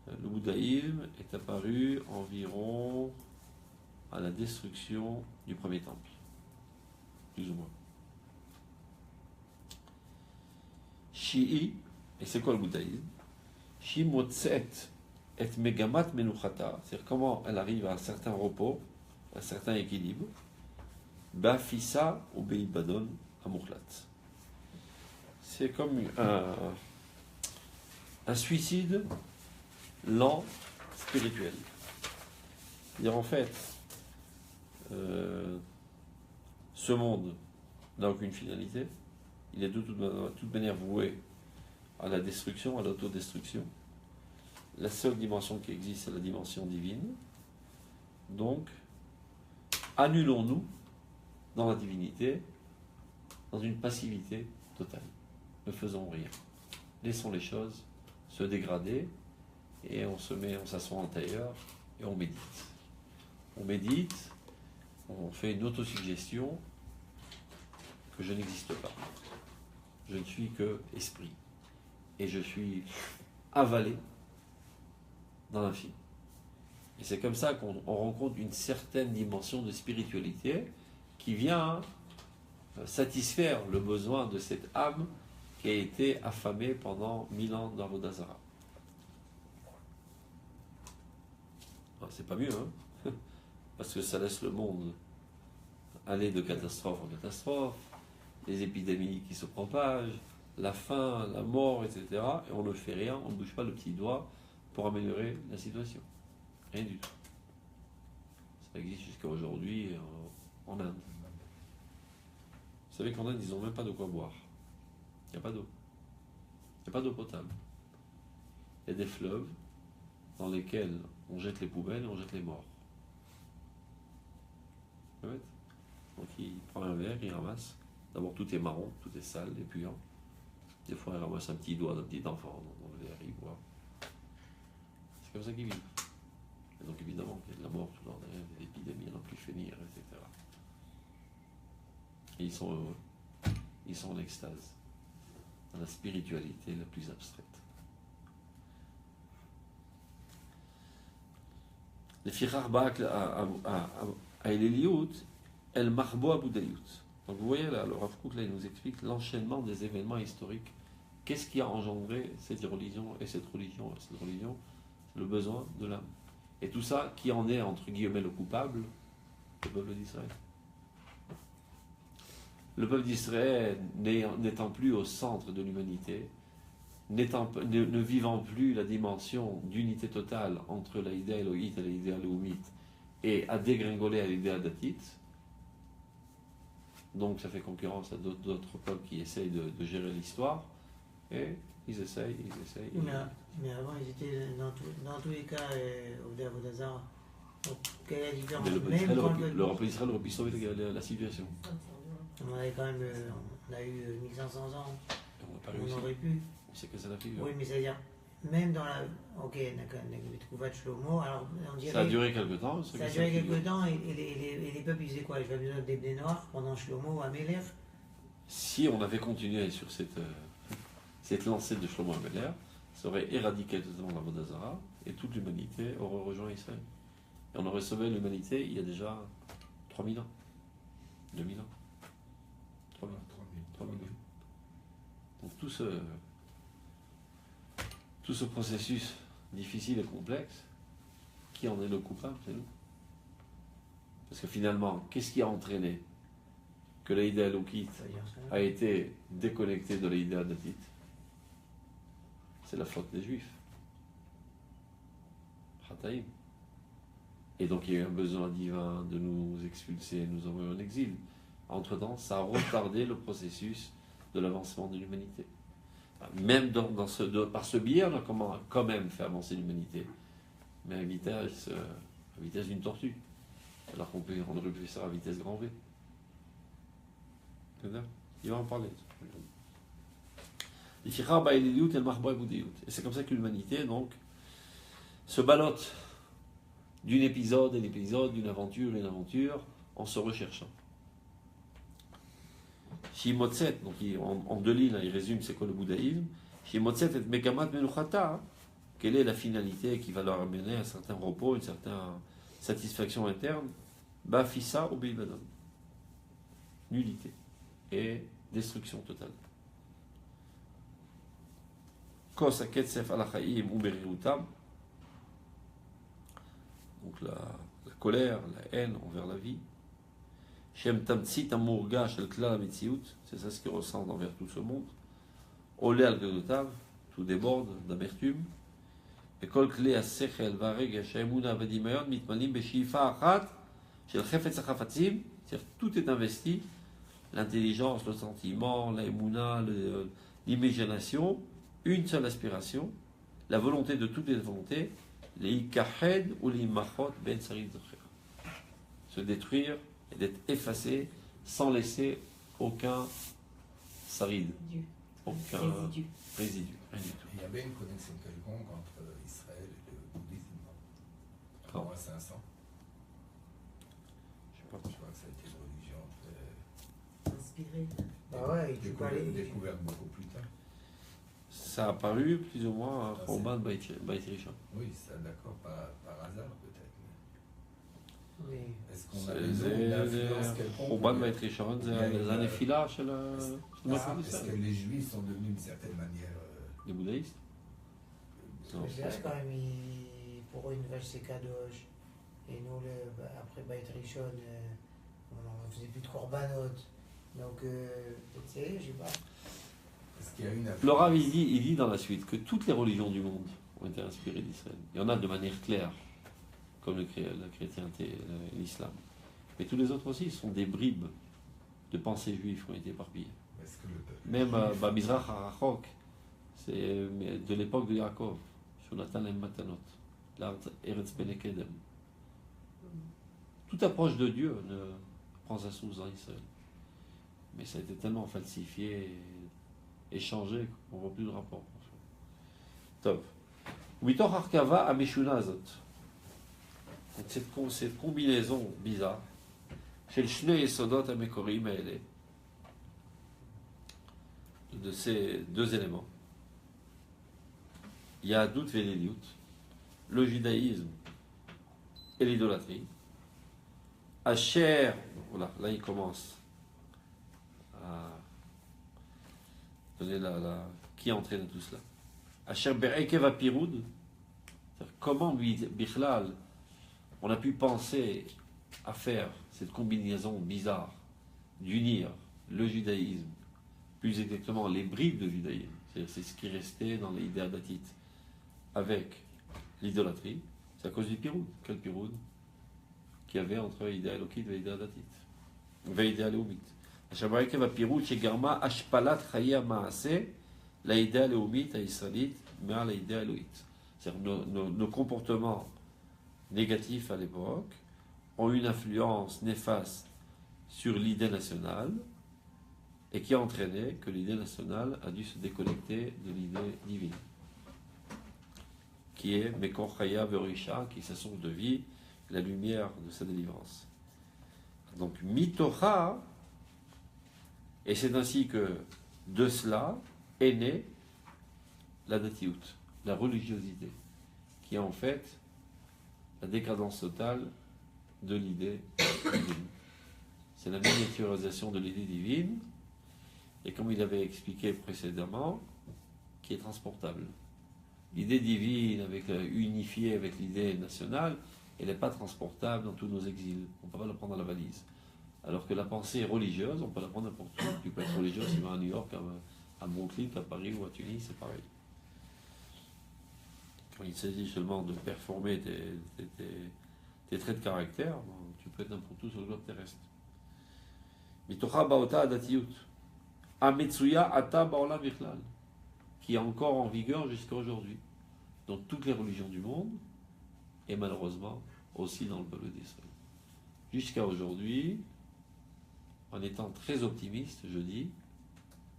Le bouddhisme est apparu environ à la destruction du premier temple, plus ou moins. Shi'i, et c'est quoi le bouddhisme? Shi motzet et megamat menuchata, c'est-à-dire comment elle arrive à un certain repos, à un certain équilibre, bafissa ou beibadon amuchlat. C'est comme un suicide lent spirituel. C'est-à-dire en fait, ce monde n'a aucune finalité, il est de toute manière voué à la destruction, à l'autodestruction. La seule dimension qui existe, c'est la dimension divine. Donc, annulons-nous dans la divinité, dans une passivité totale. Ne faisons rien. Laissons les choses se dégrader et on s'assoit en tailleur et on médite. On médite, on fait une autosuggestion que je n'existe pas. Je ne suis que esprit. Et je suis avalé dans l'infini. Et c'est comme ça qu'on rencontre une certaine dimension de spiritualité qui vient satisfaire le besoin de cette âme qui a été affamée pendant 1000 ans dans l'Odazara. C'est pas mieux, hein? Parce que ça laisse le monde aller de catastrophe en catastrophe, les épidémies qui se propagent, la faim, la mort, etc. Et on ne fait rien, on ne bouge pas le petit doigt pour améliorer la situation. Rien du tout. Ça existe jusqu'à aujourd'hui en Inde. Vous savez qu'en Inde, ils n'ont même pas de quoi boire. Il n'y a pas d'eau. Il n'y a pas d'eau potable. Il y a des fleuves dans lesquels on jette les poubelles et on jette les morts. Donc il prend un verre, il ramasse. D'abord tout est marron, tout est sale et puant. Des fois il ramasse un petit doigt d'un petit enfant dans le verre, il boit. C'est comme ça qu'ils vivent. Et donc évidemment il y a de la mort tout le temps derrière, des épidémies à n'en plus finir, etc. Et ils sont heureux. Ils sont en extase. Dans la spiritualité la plus abstraite. Les firar ba'ak à Eleliut, el marbo abudayut. Donc vous voyez là, le Rav Kook, là, il nous explique l'enchaînement des événements historiques. Qu'est-ce qui a engendré cette religion et cette religion et cette religion? Le besoin de l'âme. Et tout ça, qui en est, entre guillemets, le coupable? Le peuple d'Israël. Le peuple d'Israël n'étant plus au centre de l'humanité, ne vivant plus la dimension d'unité totale entre l'idée élohite et l'idée léoumite, et à dégringoler à l'idée datite. Donc ça fait concurrence à d'autres peuples qui essayent de gérer l'histoire, et ils essayent. Mais avant, ils étaient dans tous les cas au Vodazara. Donc, quelle est la différence? Mais le peuple d'Israël aurait pu sauver la situation. On avait quand même on a eu 1500 ans. On n'a pas On réussi. aurait pu. C'est que ça la figure. Oui, mais c'est-à-dire, même dans la. Ok, Nekouvat Shlomo, alors on dirait. Ça a duré quelque temps. Ça a duré quelque temps, et les peuples, ils faisaient quoi? J'avais besoin des blés noirs pendant Shlomo, Améler. Si on avait continué sur cette lancée de Shlomo Améler, ça aurait éradiqué totalement la Vodazara, et toute l'humanité aurait rejoint Israël. Et on aurait sauvé l'humanité il y a déjà 3000 ans, 2000 ans, 3000 ans. 3000 ans. Donc tout ce processus difficile et complexe, qui en est le coupable? C'est nous. Parce que finalement, qu'est-ce qui a entraîné que l'idée Elokite a été déconnectée de l'idée datite? C'est la faute des Juifs. Chataïm. Et donc il y a eu un besoin divin de nous expulser, nous envoyer en exil. Entre-temps, ça a retardé le processus de l'avancement de l'humanité. Même par ce biais, on a quand même fait avancer l'humanité, mais à vitesse d'une tortue, alors qu'on aurait pu faire ça à vitesse grand V. Il va en parler. Et c'est comme ça que l'humanité donc se ballotte d'un épisode à l'épisode, d'une aventure à une aventure, en se recherchant. Shimotset, donc en deux lignes, il résume c'est quoi le bouddhisme. Shimotset et Megamat Menuchata, quelle est la finalité qui va leur amener un certain repos, une certaine satisfaction interne? Bafissa ou Bilbadam. Nullité et destruction totale. Kos Aketsef Alachaim ou Berirutam. Donc la colère, la haine envers la vie. Shem Tamtsit Amurga Shel Klal Amitziut, c'est ça ce qu'il ressent envers tout ce monde. Olé al Gedotav, tout déborde d'amertume. Et Kol Kle Asechel Vareg Shaemuna Vadimayon Mitmalim Beshifa Achat Shel Chefetz Achafatzim, c'est-à-dire tout est investi, l'intelligence, le sentiment, l'aïmouna, l'imagination, une seule aspiration, la volonté de toutes les volontés, les Ikahed ou les Imachot Ben Sarid Zocher. Se détruire et d'être effacé sans laisser aucun sarid, aucun résidu, rien du tout. Il y avait une connexion quelconque entre Israël et le bouddhisme avant 500. Je sais pas. Je crois que ça a été une religion Inspiré. Bah ouais, tu peux aller. découverte beaucoup plus tard. Ça a apparu plus ou moins à Chorban Beit Rishon. Oui, ça d'accord, par hasard peut-être. Oui. Est-ce qu'on a une influence quelconque? Chorban Beit Rishon, c'est les années Fila chez le Est-ce que les Juifs sont devenus d'une certaine manière les bouddhistes? Non. Je dirais quand même, pour eux, une vache c'est kadosh. Et nous, après Beit Rishon, on ne faisait plus de korbanot. Donc, tu sais, je sais pas. Est-ce qu'il y a une influence? Le Rav, il dit dans la suite que toutes les religions du monde ont été inspirées d'Israël. Il y en a de manière claire, comme la chrétienté et l'islam. Mais tous les autres aussi sont des bribes de pensées juives qui ont été éparpillées. Est-ce que le peuple Même Mizrach HaRachok, c'est de l'époque de Yaakov, Shonatan et Matanot, l'art Eretz Bene Kedem. Toute approche de Dieu ne prend sa source dans Israël. Mais ça a été tellement falsifié et changé qu'on ne voit plus de rapport. Top. Mitor Harkava Ameshuna Azot. Cette combinaison bizarre, chez le Shnei Yesodot Amekorim Aele, de ces deux éléments, il y a Yadout Veleliut, le judaïsme et l'idolâtrie. Asher, voilà, là il commence à donner qui est entré dans tout cela. Asher be'ekev hapirud, comment bichlal on a pu penser à faire cette combinaison bizarre d'unir le judaïsme, plus exactement les bribes de judaïsme, c'est ce qui restait dans l'idée datite, avec l'idolâtrie, c'est à cause du piroud. Quel piroud qu'il y avait entre l'idée élokite et l'idée datite, l'idée léomite. Ashabareke va piroud chez Garma ashpalat chaya maase la idée léomite à israélite, mais à l'idée éloïte. C'est-à-dire nos comportements négatifs à l'époque ont une influence néfaste sur l'idée nationale et qui a entraîné que l'idée nationale a dû se déconnecter de l'idée divine, qui est Mekor Chaya Verisha, qui est sa source de vie, la lumière de sa délivrance. Donc Mitocha, et c'est ainsi que de cela est née la datiout, la religiosité, qui est en fait la décadence totale de l'idée divine. C'est la miniaturisation de l'idée divine, et comme il avait expliqué précédemment, qui est transportable. L'idée divine, unifiée avec l'idée nationale, elle n'est pas transportable dans tous nos exils. On ne peut pas la prendre dans la valise. Alors que la pensée religieuse, on peut la prendre n'importe où. Tu peux être religieux si tu vas à New York, à Brooklyn, à Paris ou à Tunis, c'est pareil. Quand il s'agit seulement de performer tes traits de caractère, tu peux être n'importe où sur le globe terrestre. Mitocha baota adatiyut. Ametsuya ata baolam bichlal, qui est encore en vigueur jusqu'à aujourd'hui dans toutes les religions du monde et malheureusement aussi dans le peuple d'Israël. Jusqu'à aujourd'hui, en étant très optimiste, je dis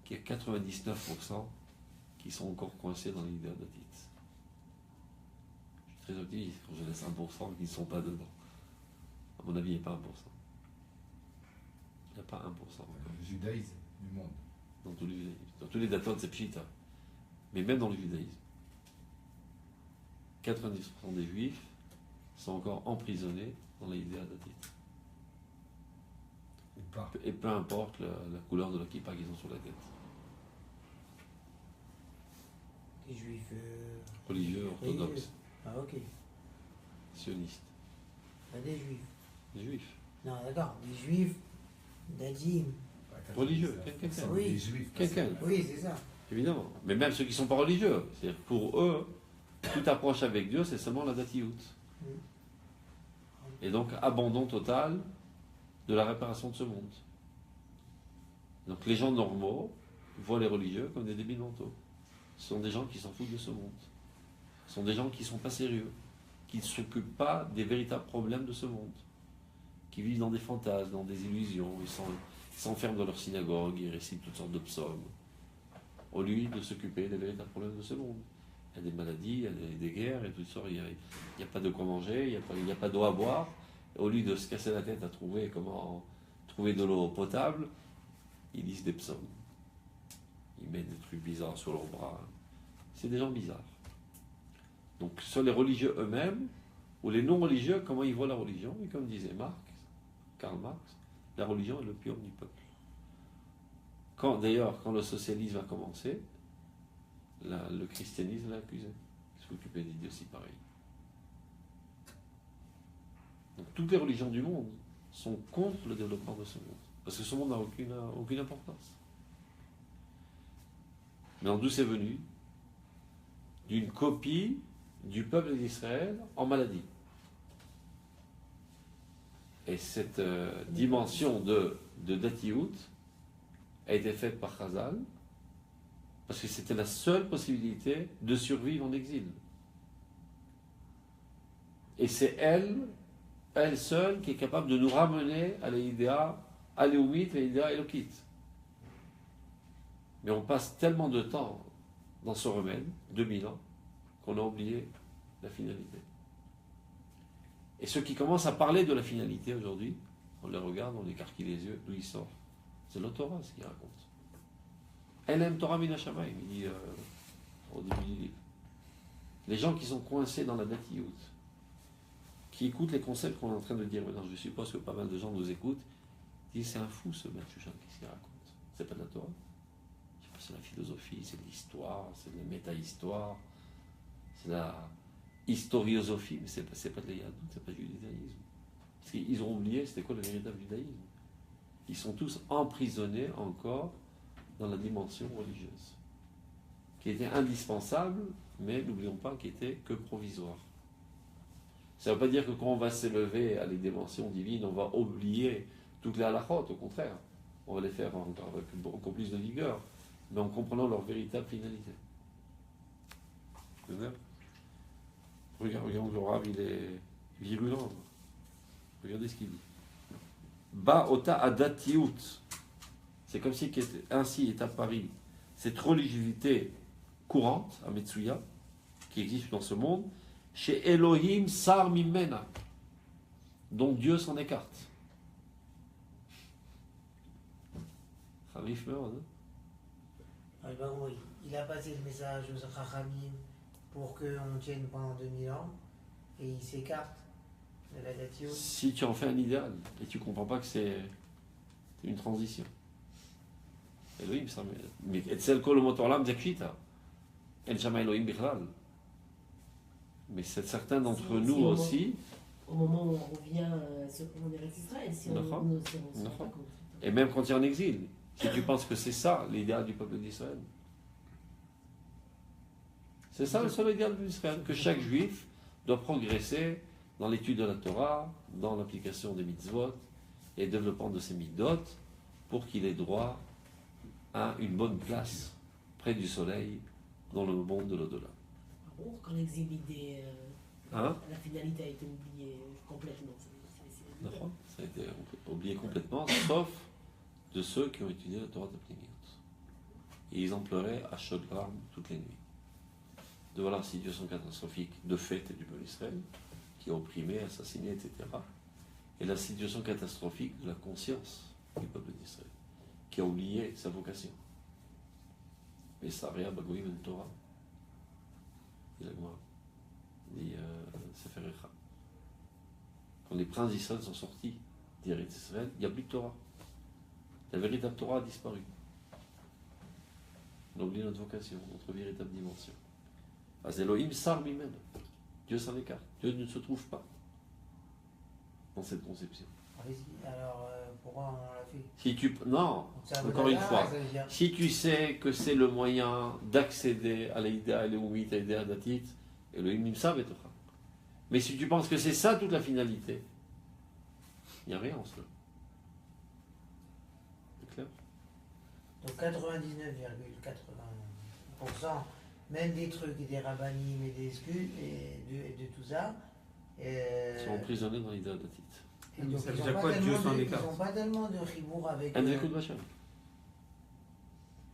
qu'il y a 99% qui sont encore coincés dans l'idée datite. Je suis très optimiste quand je laisse 1% qui ne sont pas dedans. À mon avis, il n'y a pas 1%. Il n'y a pas 1%. Le judaïsme du monde. Dans tous les judaïsmes. Dans tous les datos, c'est pshita. Mais même dans le judaïsme. 90% des juifs sont encore emprisonnés dans l'idée datite. Ou pas. Et peu importe la couleur de la kippa qu'ils ont sur la tête. Des juifs Religieux, orthodoxes, Ah, ok. sionistes. Pas des juifs. Des juifs. Non, d'accord. Des juifs d'Adim. Religieux, quelqu'un. Oui. Les juifs. Quelqu'un. Oui, c'est ça. Évidemment. Mais même ceux qui ne sont pas religieux. C'est-à-dire pour eux, toute approche avec Dieu, c'est seulement la datiout. Et donc, abandon total de la réparation de ce monde. Donc, les gens normaux voient les religieux comme des débiles mentaux. Ce sont des gens qui s'en foutent de ce monde. Ce sont des gens qui ne sont pas sérieux, qui ne s'occupent pas des véritables problèmes de ce monde, qui vivent dans des fantasmes, dans des illusions, ils s'enferment dans leur synagogue, ils récitent toutes sortes de psaumes, au lieu de s'occuper des véritables problèmes de ce monde. Il y a des maladies, il y a des guerres et tout ça, il n'y a pas de quoi manger, il n'y a pas d'eau à boire. Au lieu de se casser la tête à trouver comment trouver de l'eau potable, ils lisent des psaumes. Ils mettent des trucs bizarres sur leurs bras. C'est des gens bizarres. Donc, sur les religieux eux-mêmes, ou les non-religieux, comment ils voient la religion, et comme disait Karl Marx, la religion est le pion du peuple. D'ailleurs, quand le socialisme a commencé, le christianisme l'a accusé. Il s'occupait d'idioties pareilles. Donc toutes les religions du monde sont contre le développement de ce monde. Parce que ce monde n'a aucune importance. Mais d'où c'est venu? D'une copie du peuple d'Israël en maladie. Et cette dimension de datiout a été faite par Chazal, parce que c'était la seule possibilité de survivre en exil. Et c'est elle seule qui est capable de nous ramener à l'idéal aléoumite et l'idéal élokite. Mais on passe tellement de temps dans ce remède, 2000 ans, qu'on a oublié la finalité. Et ceux qui commencent à parler de la finalité aujourd'hui, on les regarde, on écarquille les yeux, d'où il sort. C'est le Torah ce qu'il raconte. Elle aime Torah Min HaShamayim, il dit au début du livre. Les gens qui sont coincés dans la datiout, qui écoutent les concepts qu'on est en train de dire maintenant, je suppose que pas mal de gens nous écoutent, disent c'est un fou ce Mathieu, qu'est-ce qu'il raconte? C'est pas de la Torah. C'est la philosophie, c'est de l'histoire, c'est de la méta-histoire, c'est la historiosophie, mais c'est pas de la Yahdout, c'est pas du judaïsme. Parce qu'ils ont oublié c'était quoi le véritable judaïsme. Ils sont tous emprisonnés encore dans la dimension religieuse, qui était indispensable, mais n'oublions pas qu'il était que provisoire. Ça ne veut pas dire que quand on va s'élever à les dimensions divines, on va oublier toutes les halakhot, au contraire. On va les faire encore avec encore plus de vigueur, mais en comprenant leur véritable finalité. Regardez, le Rav, il est virulent. Regardez ce qu'il dit. Ba ota adatiout. C'est comme si ainsi est apparu cette religiosité courante, à Metsuya, qui existe dans ce monde, chez Elohim sar mimena, dont Dieu s'en écarte. Kharif meurt, hein? Oui. Il a passé le message aux Chachamim pour qu'on tienne pendant 2000 ans et il s'écarte de la datio. Si tu en fais un idéal et tu comprends pas que c'est une transition. Elohim sar mimena. Mais etzel kol umot haolam zakshita. En shama Elohim bichlal. Mais c'est certains d'entre nous aussi. Au moment où on revient en Eretz Israël, si on ne se rend pas compte. Et même quand tu es en exil, si tu penses que c'est ça l'idéal du peuple d'Israël. C'est ça le seul idéal d'Israël, que chaque juif doit progresser dans l'étude de la Torah, dans l'application des mitzvot et le développement de ses mitzvot pour qu'il ait droit à une bonne place près du soleil dans le monde de l'au-delà. Quand l'exil idée, Hein? la finalité a été oubliée complètement. Ça a été oublié complètement, sauf de ceux qui ont étudié la Torah de Pnimiut. Et ils en pleuraient à chaudes larmes toutes les nuits. Devant la situation catastrophique de fait et du peuple d'Israël, qui a opprimé, assassiné, etc. Et la situation catastrophique de la conscience du peuple d'Israël, qui a oublié sa vocation. Mais ça rien bagoïm en Torah. Il a dit Sefer Echa. Quand les princes d'Israël sont sortis d'Eretz Israël, il n'y a plus de Torah. La véritable Torah a disparu. On a oublié notre vocation, notre véritable dimension. Az Elohim sar mimena. Dieu s'en écarte. Dieu ne se trouve pas dans cette conception. Alors, pourquoi on l'a fait? Si tu, non, encore une fois, si tu sais que c'est le moyen d'accéder à l'idéa éléoumite, à l'idéa datit, Elohim nimsa v'etocha. Mais si tu penses que c'est ça toute la finalité, il n'y a rien en cela. C'est clair? Donc 99,80%, même des trucs et des rabbinim et des excuses et de tout ça, Ils sont emprisonnés dans l'idéa datit. et donc, Ça ils veut n'ont dire pas, quoi, Dieu s'en ils écarte? ont pas tellement de chibour avec. Un écoute Vacham.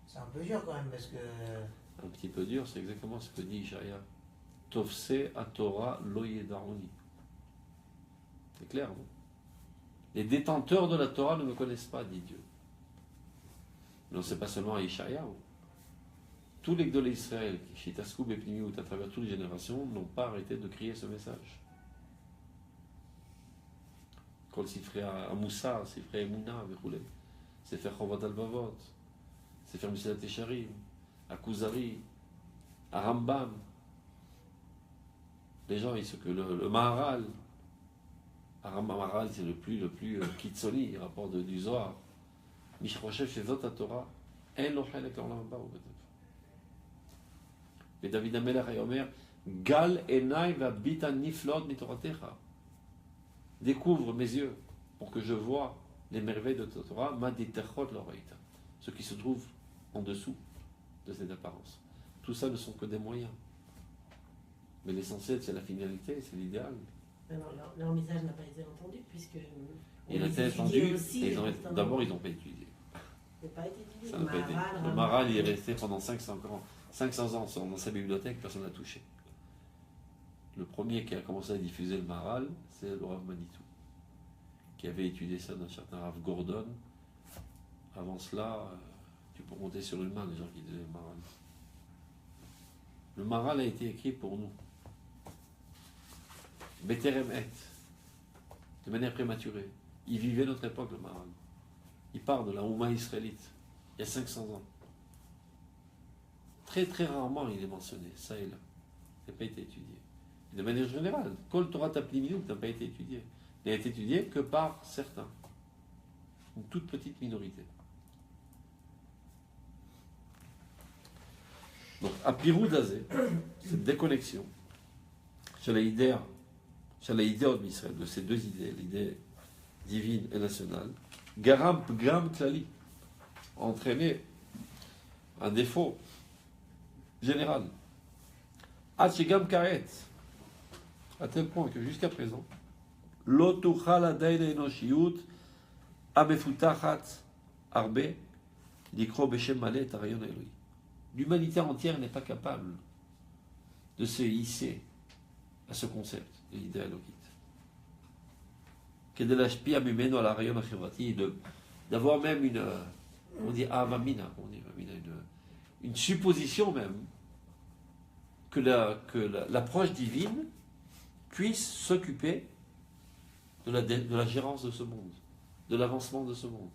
C'est un peu dur quand même parce que. Un petit peu dur, c'est exactement ce que dit Ishaïa. Tovse a Torah lo yedaroni. C'est clair, non? Les détenteurs de la Torah ne me connaissent pas, dit Dieu. Non, c'est pas seulement à Ishaïa. Tous les gdolés d'Israël, chez Taskoub et Pnimiut, à travers toutes les générations, n'ont pas arrêté de crier ce message. Kol Sifrei Amoussa, Sifrei Emouna, Vechoulé, Sefer Chovat Albavot, Sefer Mesilat Yesharim, Akuzari, Arambam. Les gens, ils que le Maharal, Maharal, c'est le plus Kitsoni, rapport du Zohar. Mishrochev Shezot HaTorah, En Lo Chelek L'Olam Haba, et David Amelach et Omer, Gal Enai Vabita Niflot Mitoratecha. Découvre mes yeux pour que je vois les merveilles de ta Torah, Maditechot Loreita, ce qui se trouve en dessous de cette apparence. Tout ça ne sont que des moyens. Mais l'essentiel, c'est la finalité, c'est l'idéal. Mais non, leur message n'a pas été entendu puisque. Il a été entendu, d'abord ils n'ont pas étudié. Il n'a pas été étudié. Ça n'a pas été. Le Maharal, il est resté pendant 500 ans dans sa bibliothèque, personne n'a touché. Le premier qui a commencé à diffuser le Maharal, c'est le Rav Manitou, qui avait étudié ça d'un certain Rav Gordon. Avant cela, tu peux compter sur une main les gens qui disaient le Maharal. Le Maharal a été écrit pour nous. Beterem et, de manière prématurée. Il vivait notre époque, le Maharal. Il part de la Ouma israélite. il y a 500 ans. Très très rarement il est mentionné, ça et là. Il n'a pas été étudié. De manière générale, Kol Torah Tapniminut n'a pas été étudié. Il n'a été étudié que par certains. Une toute petite minorité. Donc, à Piroudazé, cette déconnexion, chez la idée d'Israël, de ces deux idées, l'idée divine et nationale, Garam Pgam Klali, a entraîné un défaut général. Hachigam Karet, à tel point que jusqu'à présent, Lotuchal Adaïd Enoshiyut Amefutachat Arbe Likro Beshem Malet Arayon Eloi. L'humanité entière n'est pas capable de se hisser à ce concept de l'idée alokite. D'avoir même une supposition même que l'approche divine puisse s'occuper de la gérance de ce monde, de l'avancement de ce monde.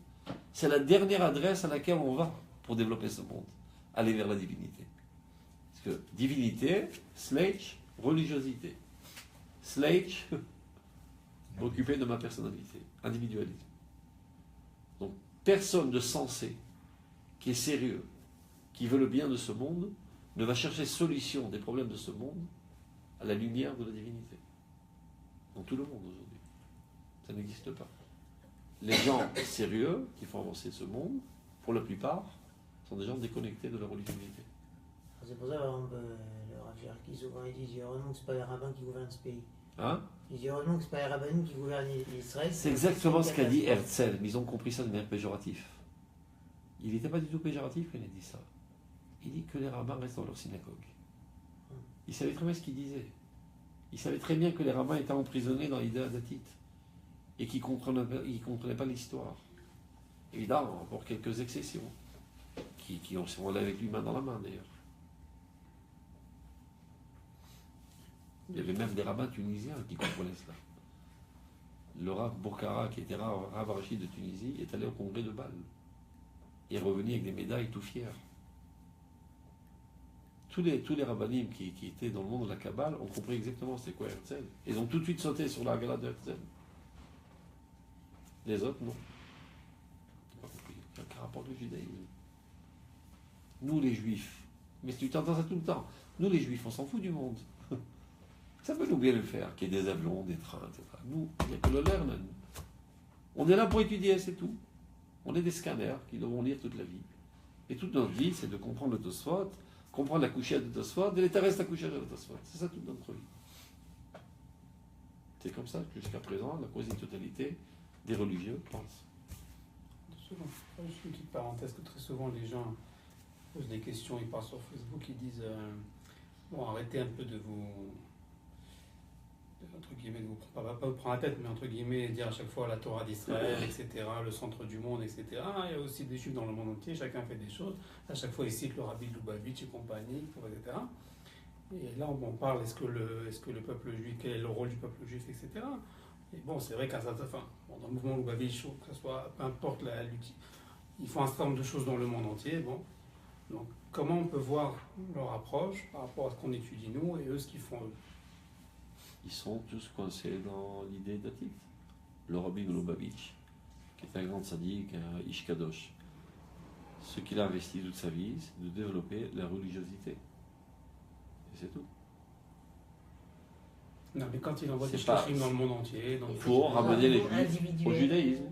C'est la dernière adresse à laquelle on va pour développer ce monde. Aller vers la divinité. Parce que divinité, slash, religiosité. Slash, m'occuper de ma personnalité. Individualisme. Donc, personne de sensé, qui est sérieux, qui veut le bien de ce monde, ne va chercher solution des problèmes de ce monde à la lumière de la divinité. Dans tout le monde aujourd'hui. Ça n'existe pas. Les gens sérieux qui font avancer ce monde, pour la plupart, sont des gens déconnectés de leur religiosité. C'est pour ça, par exemple, le Rav Cherki, souvent, il dit heureusement que ce n'est pas les rabbins qui gouvernent ce pays. Hein? Il dit heureusement que ce n'est pas les rabbins qui gouvernent Israël. C'est exactement ce qu'a dit Herzl, mais ils ont compris ça de manière péjorative. Il n'était pas du tout péjoratif quand il a dit ça. Il dit que les rabbins restent dans leur synagogue. Il savait très bien ce qu'il disait. Il savait très bien que les rabbins étaient emprisonnés dans l'idée adatite et qu'ils ne comprenaient pas l'histoire. Évidemment, pour quelques exceptions, qui sont allés avec lui main dans la main d'ailleurs. Il y avait même des rabbins tunisiens qui comprenaient cela. Le Rav Bourkara, qui était Rav Arashi de Tunisie, est allé au congrès de Bâle. Il est revenu avec des médailles tout fier. Tous les rabbinim qui étaient dans le monde de la Kabbale ont compris exactement c'était quoi Herzl. Ils ont tout de suite sauté sur la gala de Herzl. Les autres, non. Ils n'ont pas compris. Il n'y a aucun rapport avec le judaïsme. Nous, les juifs, mais tu t'entends ça tout le temps, nous, les juifs, on s'en fout du monde. Ça peut nous bien le faire, qu'il y ait des avions, des trains, etc. Nous, il n'y a que le lernen. On est là pour étudier, c'est tout. On est des scanners qui devront lire toute la vie. Et toute notre vie, c'est de comprendre le Tosfot, comprendre la couchette de Tosfot, et l'état reste la couchette de Tosfot. C'est ça toute notre vie. C'est comme ça que jusqu'à présent, la quasi-totalité des religieux pensent. Souvent, juste une petite parenthèse, que très souvent les gens posent des questions, ils partent sur Facebook, ils disent bon, arrêtez un peu de vous, entre guillemets, de vous pas vous prendre la tête, mais entre guillemets, dire à chaque fois la Torah d'Israël, etc., le centre du monde, etc. Il y a aussi des juifs dans le monde entier, chacun fait des choses. À chaque fois, ils citent le Rabbi Lubavitch et compagnie, etc. Et là, on parle, est-ce que le peuple juif, quel est le rôle du peuple juif, etc. Et bon, c'est vrai qu'à certains, dans le mouvement Lubavitch, que ce soit, peu importe ils font un certain nombre de choses dans le monde entier. Bon. Donc, comment on peut voir leur approche par rapport à ce qu'on étudie nous et eux, ce qu'ils font eux? Ils sont tous coincés dans l'idée datite. Le Rabbi Lubavitch, qui est un grand sadique, un Ish Kadosh, ce qu'il a investi toute sa vie, c'est de développer la religiosité. Et c'est tout. Non, mais quand il envoie des shlichim dans le monde entier, il faut ramener les juifs au judaïsme.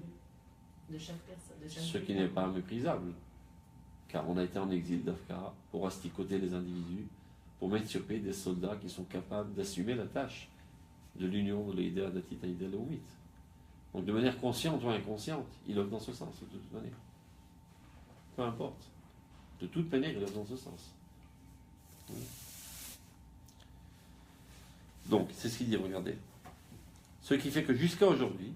De chaque personne. Ce qui n'est pas méprisable. Car on a été en exil d'Afka pour asticoter les individus, pour mettre sur pied des soldats qui sont capables d'assumer la tâche de l'union de l'idée adatite à l'idée léomite. Donc de manière consciente ou inconsciente, il œuvre dans ce sens, de toute manière. Peu importe. De toute manière, il œuvre dans ce sens. Donc, c'est ce qu'il dit, regardez. Ce qui fait que jusqu'à aujourd'hui,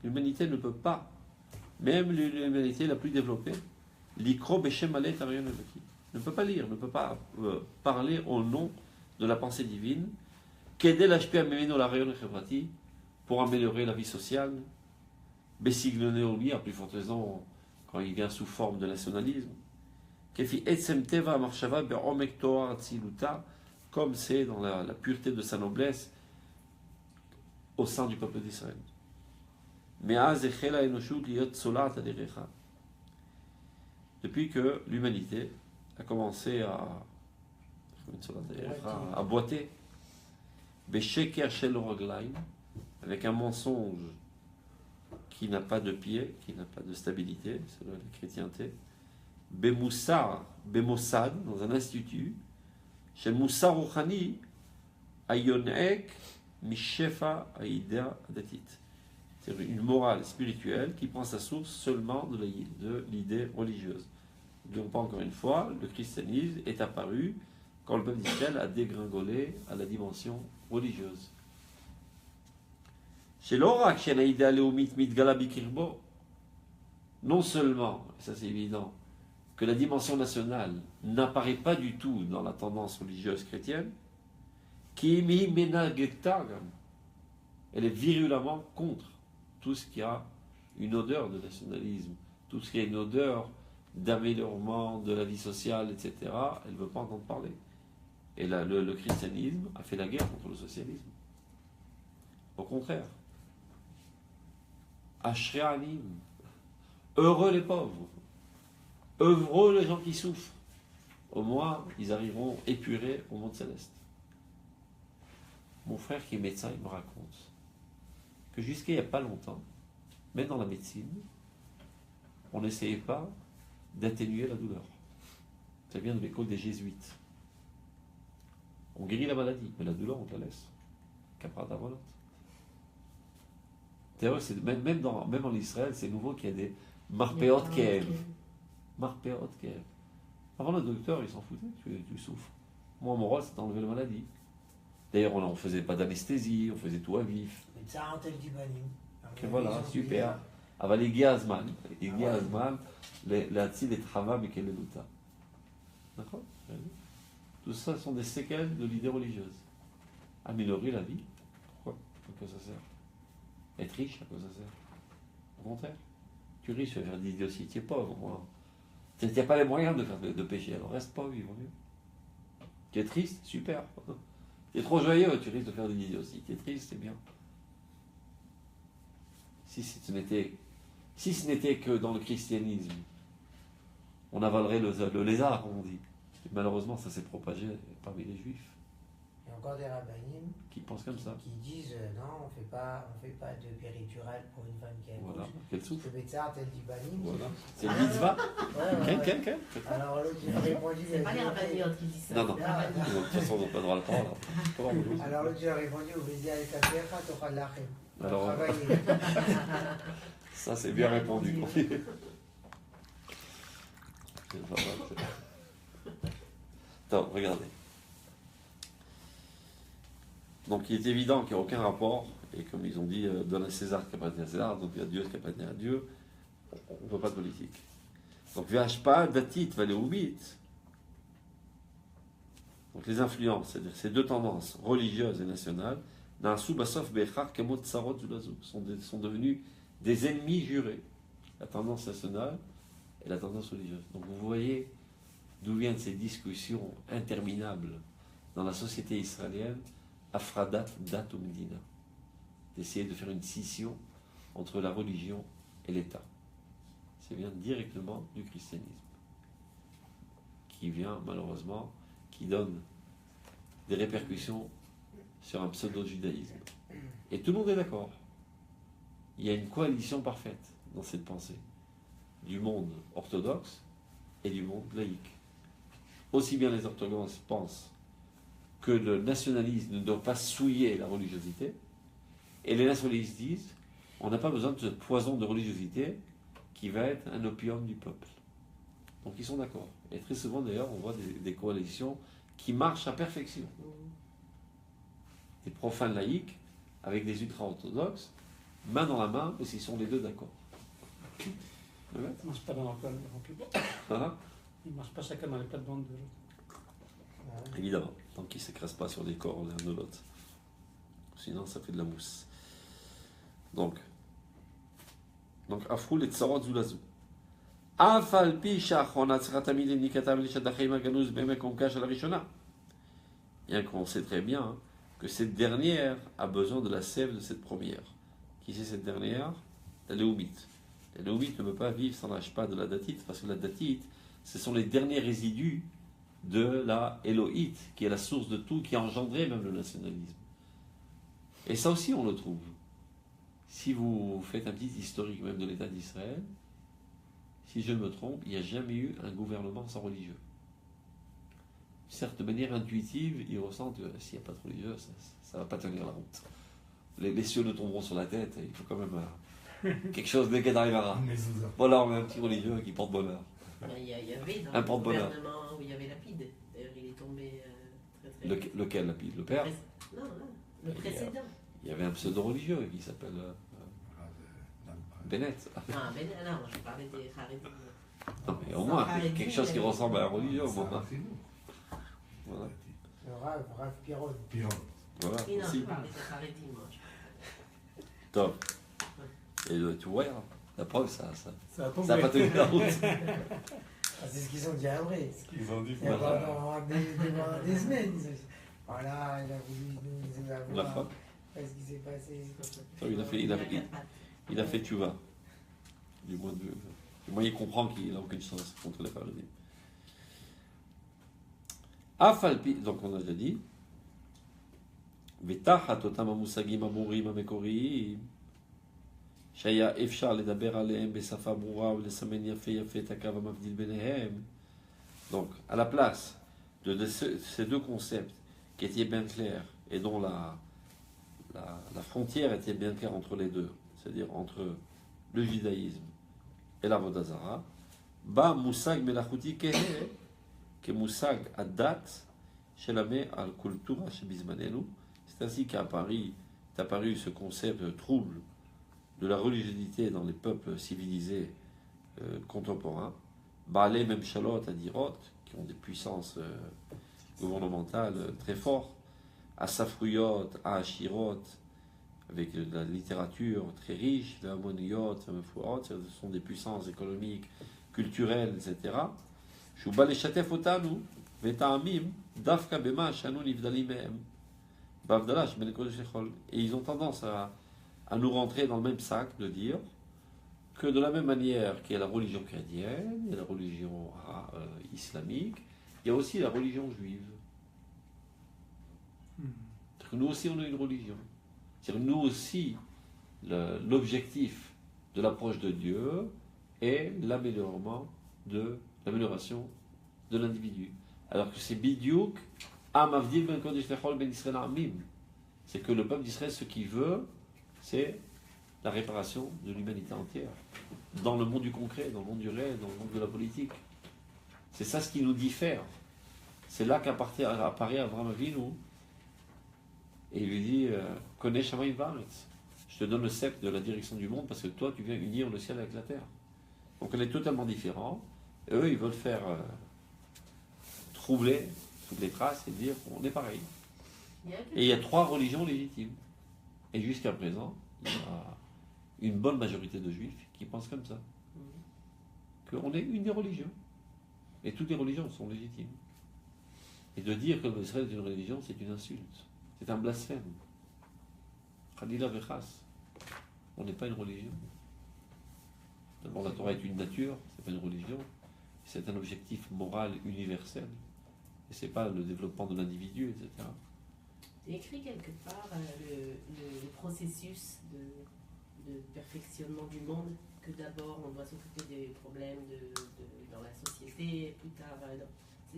l'humanité ne peut pas, même l'humanité la plus développée, ne peut pas lire, ne peut pas parler au nom de la pensée divine, pour améliorer la vie sociale, Bessignoné oubli, à plus forte raison quand il vient sous forme de nationalisme. Kefi etzem teva marshava be'omek toar tziluta, comme c'est dans la pureté de sa noblesse au sein du peuple d'Israël. Me'az echela enoshut liot solat aderecha. Depuis que l'humanité a commencé à boiter, Besheker shel roglaim, avec un mensonge qui n'a pas de pied, qui n'a pas de stabilité, selon la chrétienté, Bemoussar, Bemossad, dans un institut, Shel Moussar Rouhani, Ayonek, Mishefa, Aïda, Adatit. C'est une morale spirituelle qui prend sa source seulement de l'idée religieuse. N'oublions pas encore une fois, le christianisme est apparu quand le peuple d'Israël a dégringolé à la dimension religieuse. Chez l'orak, chez l'Aïda Léomit Mitgala Bikirbo, non seulement, et ça c'est évident, que la dimension nationale n'apparaît pas du tout dans la tendance religieuse chrétienne, Kimi Menagetagam, elle est virulemment contre tout ce qui a une odeur de nationalisme, tout ce qui a une odeur d'améliorement de la vie sociale, etc. Elle ne veut pas entendre parler. Et là, le christianisme a fait la guerre contre le socialisme. Au contraire. Ashrei Anim, heureux les pauvres, heureux les gens qui souffrent. Au moins, ils arriveront épurés au monde céleste. Mon frère qui est médecin, il me raconte que jusqu'à il n'y a pas longtemps, même dans la médecine, on n'essayait pas d'atténuer la douleur. Ça vient de l'école des jésuites. On guérit la maladie, mais la douleur, on te la laisse. Capra d'Avolot. D'ailleurs, même en Israël, c'est nouveau qu'il y a des marpeot kev. Marpeot kev. Avant, le docteur, il s'en foutait, tu souffres. Moi, mon rôle, c'est d'enlever la maladie. D'ailleurs, on ne faisait pas d'anesthésie, on faisait tout à vif. Et voilà, super. אבל הגיע הזמן, להציל את חווה מקללותה. D'accord? Tout ça sont des séquelles de l'idée religieuse. Améliorer la vie, pourquoi? À quoi ça sert? Être riche, à quoi ça sert? Au contraire. Tu es riche, tu vas faire des idioties, tu es pauvre. Tu n'as pas les moyens de pécher, alors reste pauvre, il vaut mieux. Tu es triste, super. Tu es trop joyeux, tu risques de faire des idioties. Tu es triste, c'est bien. Si ce n'était que dans le christianisme, on avalerait le lézard, comme on dit. Et malheureusement, ça s'est propagé parmi les juifs. Il y a encore des rabbinim qui pensent comme ça. Qui disent non, on fait pas de péridurale pour une femme qui a voilà. accouché. Quel souffle. Le Betzar tel du banim. Voilà. C'est le mitzvah. Quel Alors l'autre il a répondu. C'est pas les rabbiniotes qui disent ça. Non. De toute façon, on n'a pas droit à la parole. Alors l'autre il a répondu au Bézia et ta pierre, tu auras de l'arrêt. Alors, ça c'est bien répondu. Attends, regardez. Donc il est évident qu'il n'y a aucun rapport, et comme ils ont dit, donne à César ce qui appartient à César, donc à Dieu ce qui appartient à Dieu, on ne veut pas de politique. Donc VHPA, Datit, Valéoumit. Donc les influences, c'est-à-dire ces deux tendances, religieuses et nationales, sont devenus des ennemis jurés. La tendance nationale et la tendance religieuse. Donc vous voyez d'où viennent ces discussions interminables dans la société israélienne, Afradat Dat ou Medina, d'essayer de faire une scission entre la religion et l'État. Ça vient directement du christianisme, qui vient malheureusement, qui donne des répercussions sur un pseudo-judaïsme. Et tout le monde est d'accord. Il y a une coalition parfaite dans cette pensée du monde orthodoxe et du monde laïque. Aussi bien les orthodoxes pensent que le nationalisme ne doit pas souiller la religiosité, et les nationalistes disent on n'a pas besoin de ce poison de religiosité qui va être un opium du peuple. Donc ils sont d'accord. Et très souvent d'ailleurs on voit des coalitions qui marchent à perfection. Des profanes laïcs avec des ultra-orthodoxes, main dans la main, parce qu'ils sont les deux d'accord. Ils ne marchent pas dans leur plate-bande. Voilà. Ils ne marchent pas chacun dans les plates-bandes de l'autre. Évidemment, tant qu'ils ne s'écrasent pas sur les corps l'un de l'autre. Sinon, ça fait de la mousse. Donc, Donc, Afrou et Tsarot Zulazu. Afal pi shachona tsratamid nikatam lishadachim aganuz bemek onkash à la rishona. Bien qu'on sait très bien que cette dernière a besoin de la sève de cette première. Qui c'est cette dernière? La léomite. La léomite ne peut pas vivre sans la shpa de la datite, parce que la datite, ce sont les derniers résidus de la Élohite, qui est la source de tout, qui a engendré même le nationalisme. Et ça aussi, on le trouve. Si vous faites un petit historique même de l'État d'Israël, si je ne me trompe, il n'y a jamais eu un gouvernement sans religieux. Certes, de manière intuitive, ils ressentent que s'il n'y a pas de religieux, ça ne va pas tenir la route. Les cieux nous tomberont sur la tête, il faut quand même quelque chose dès qu'elle arrivera. Voilà, on a un petit religieux qui porte bonheur. Il y avait dans Un le porte-bonheur. gouvernement où il y avait Lapide. D'ailleurs, il est tombé très vite. Lequel, Lapide? Le père? Non, le précédent. Il y avait un pseudo-religieux qui s'appelle Bennett. Ah, ben non, je parlais des Haredim. Non, mais au moins, quelque chose qui ressemble à un religieux, au moins. C'est nous. Voilà. Le Rav Piron. Voilà, Oui, non, je aussi. parlais des Haredim, moi. Top. Et tu vois, la preuve, ça Ça a n'a tombé. pas tenu la route. Ah, c'est ce qu'ils ont dit après. Ils ont dit Il y a pendant des semaines. Ils ont dit, voilà, il a voulu nous La avoir. fois. Qu'est-ce qui s'est passé? Il a fait tuva. Du moins, il comprend qu'il n'a aucune chance contre les Pharaonies. Afalpi, donc on a déjà dit. ותחת אותם המושגים המורים המקוריים שהיה אפשר לדבר עליהם בשפה ברורה ולסמן יפה יפה את הקו המבדיל ביניהם. Donc, à la place de ces deux concepts qui étaient bien clairs et dont la frontière était bien claire entre les deux, c'est-à-dire entre le judaïsme et l'Avodah Zara, bas moussag melachuti kehe, que moussag adat, shelame al kultura shebizmanenu. C'est ainsi qu'est apparu ce concept trouble de la religiosité dans les peuples civilisés contemporains. Baalei Memshalot Adirot, qui ont des puissances gouvernementales très fortes, Asafruyot, Aashirot, avec de la littérature très riche, Amoniyot, Mefouot, ce sont des puissances économiques, culturelles, etc. Shubal Eshatef Otanu, Vetaamim, Dafka Bema, Shanu Nivdalim Mehem. Et ils ont tendance à nous rentrer dans le même sac de dire que de la même manière qu'il y a la religion chrétienne, il y a la religion islamique, il y a aussi la religion juive. Que nous aussi on a une religion. C'est-à-dire nous aussi, l'objectif de l'approche de Dieu est l'amélioration de l'individu. Alors que c'est bidiouk, c'est que le peuple d'Israël, ce qu'il veut, c'est la réparation de l'humanité entière. Dans le monde du concret, dans le monde du réel, dans le monde de la politique. C'est ça ce qui nous diffère. C'est là qu'apparaît Abraham Avinu. Et il lui dit, connais Shamaim Vaaretz. Je te donne le sceptre de la direction du monde parce que toi, tu viens unir le ciel avec la terre. Donc on est totalement différents. Et eux, ils veulent faire troubler toutes les traces et dire qu'on est pareil. Et il y a 3 religions légitimes. Et jusqu'à présent, il y a une bonne majorité de juifs qui pensent comme ça. Qu'on est une des religions. Et toutes les religions sont légitimes. Et de dire que l'Israël est une religion, c'est une insulte. C'est un blasphème. Khalila Vechas. On n'est pas une religion. D'abord, la Torah est une nature, c'est pas une religion. C'est un objectif moral universel. Et c'est pas le développement de l'individu, etc. Tu écris quelque part le processus de perfectionnement du monde, que d'abord on doit s'occuper des problèmes dans la société, plus tard.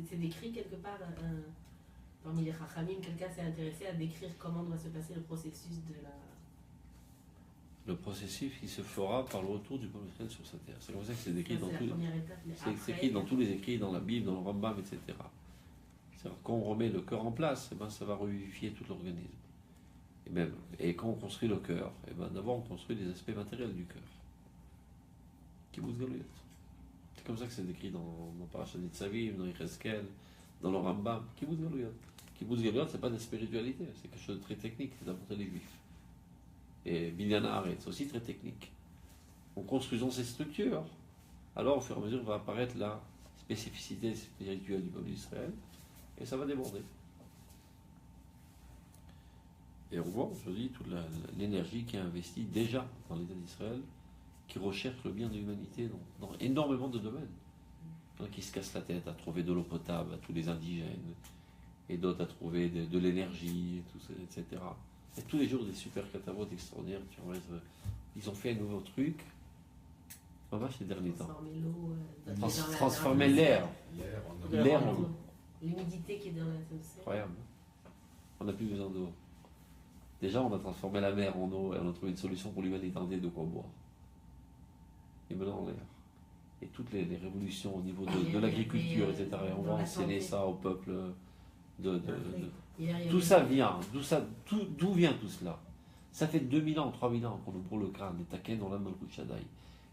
C'est décrit quelque part parmi les Chachamim, quelqu'un s'est intéressé à décrire comment doit se passer le processus de la. Le processus qui se fera par le retour du peuple d'Israël sur sa terre. C'est comme ça que c'est décrit Ça, dans c'est tous la première étape, mais c'est après, écrit dans tous les écrits, dans la Bible, dans le Rambam, etc. C'est-à-dire, quand on remet le cœur en place, ça va revivifier tout l'organisme. Et quand on construit le cœur, d'abord on construit les aspects matériels du cœur. Kibbutz Galuyot. C'est comme ça que c'est décrit dans Parashat Nitzavim, dans Yechezkel, dans le Rambam. Kibbutz Galuyot. Kibbutz Galuyot, c'est pas de la spiritualité, c'est quelque chose de très technique, c'est d'apporter les juifs. Et Binyan Haaretz, c'est aussi très technique. en construisant ces structures, alors au fur et à mesure va apparaître la spécificité spirituelle du peuple d'Israël, et ça va déborder. Et on voit aujourd'hui toute l'énergie qui est investie déjà dans l'État d'Israël, qui recherche le bien de l'humanité dans énormément de domaines. Il y en a qui se cassent la tête à trouver de l'eau potable à tous les indigènes, et d'autres à trouver de l'énergie, et tout ça, etc. Et tous les jours des super catavotes extraordinaires qui ils ont fait un nouveau truc, ces derniers temps. Transformer l'eau, Transformer l'air. L'air en eau. L'humidité qui est dans l'atmosphère. Incroyable. On n'a plus besoin d'eau. Déjà, on a transformé la mer en eau et on a trouvé une solution pour l'humanité entière de quoi boire. Et maintenant, l'air. Et toutes les révolutions au niveau de l'agriculture, etc. Et on va enseigner ça au peuple. Tout ça vient. D'où vient tout cela? Ça fait 2000 ans, 3000 ans qu'on nous brûle le crâne, les taquins dans l'âme de Shaddai.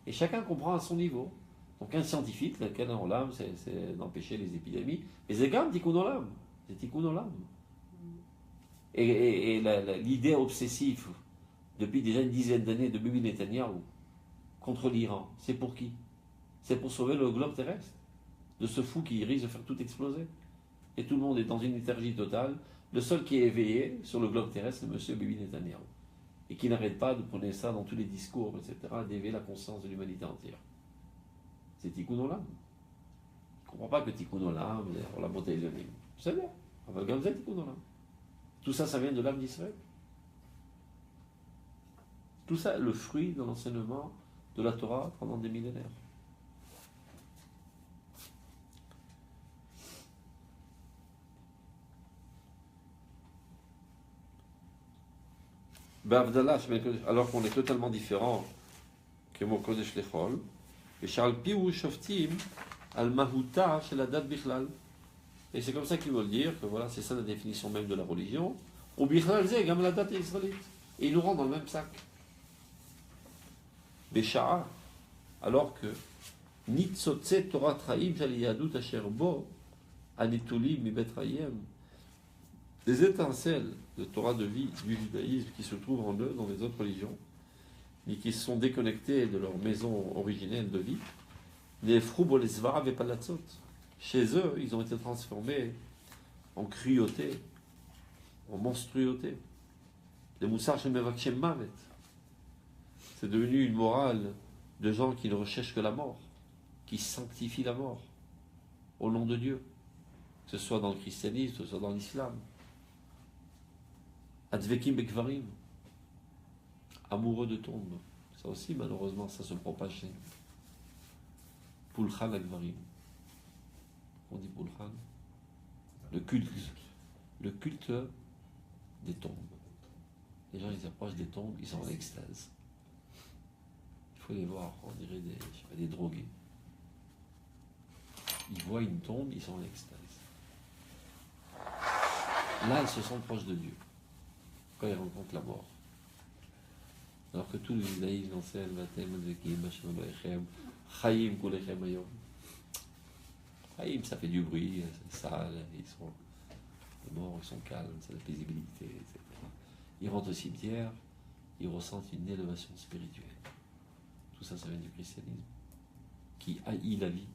Et chacun comprend à son niveau. Donc un scientifique, le canin en l'âme, c'est d'empêcher les épidémies. Mais c'est quand même tikkun olam. C'est tikkun olam. Et l'idée obsessive, depuis déjà une dizaine d'années, de Bibi Netanyahou, contre l'Iran, c'est pour qui? C'est pour sauver le globe terrestre de ce fou qui risque de faire tout exploser. Et tout le monde est dans une léthargie totale. Le seul qui est éveillé sur le globe terrestre, c'est M. Bibi Netanyahou. Et qui n'arrête pas de prôner ça dans tous les discours, etc., d'éveiller la conscience de l'humanité entière. C'est tikkun olam. Il ne comprend pas que tikkun olam, on la montée de l'île. Vous savez, on va regarder tikkun olam. Tout ça, ça vient de l'âme d'Israël. Tout ça, le fruit de l'enseignement de la Torah pendant des millénaires. Alors qu'on est totalement différent que mon Kodesh Lechol, et Charles Piou Shoftim al Mahuta chez la date Bichlal. Et c'est comme ça qu'ils veulent dire que voilà, c'est ça la définition même de la religion. Ou Bichlal Zé, comme la date israélite. Et ils nous rendent dans le même sac. Bécha'a, alors que Nitzotze Torah Traim Jaliyadut Asher Bo Anitulim Mi Betrayem, des étincelles de Torah de vie du judaïsme qui se trouvent en eux dans les autres religions, mais qui sont déconnectés de leur maison originelle de vie, les Frou les Svarav et Palatzot. Chez eux, ils ont été transformés en cruauté, en monstruauté. Les Moussar chez Mevakchem Mavet. C'est devenu une morale de gens qui ne recherchent que la mort, qui sanctifient la mort au nom de Dieu, que ce soit dans le christianisme, que ce soit dans l'islam. Advekim Bekvarim, amoureux de tombes. Ça aussi, malheureusement, ça se propage chez nous. Pulchan Akvarim. On dit Pulchan. Le culte des tombes. Les gens, ils approchent des tombes, ils sont en extase. Il faut les voir, on dirait des drogués. Ils voient une tombe, ils sont en extase. Là, ils se sentent proches de Dieu, quand ils rencontrent la mort. Alors que tout le judaïsme enseigne, Chaim Kulechem Ayom. Chaim, ça fait du bruit, c'est sale, les morts, ils sont calmes, c'est la paisibilité, etc. Ils rentrent au cimetière, ils ressentent une élévation spirituelle. Tout ça, ça vient du christianisme, qui haït la vie,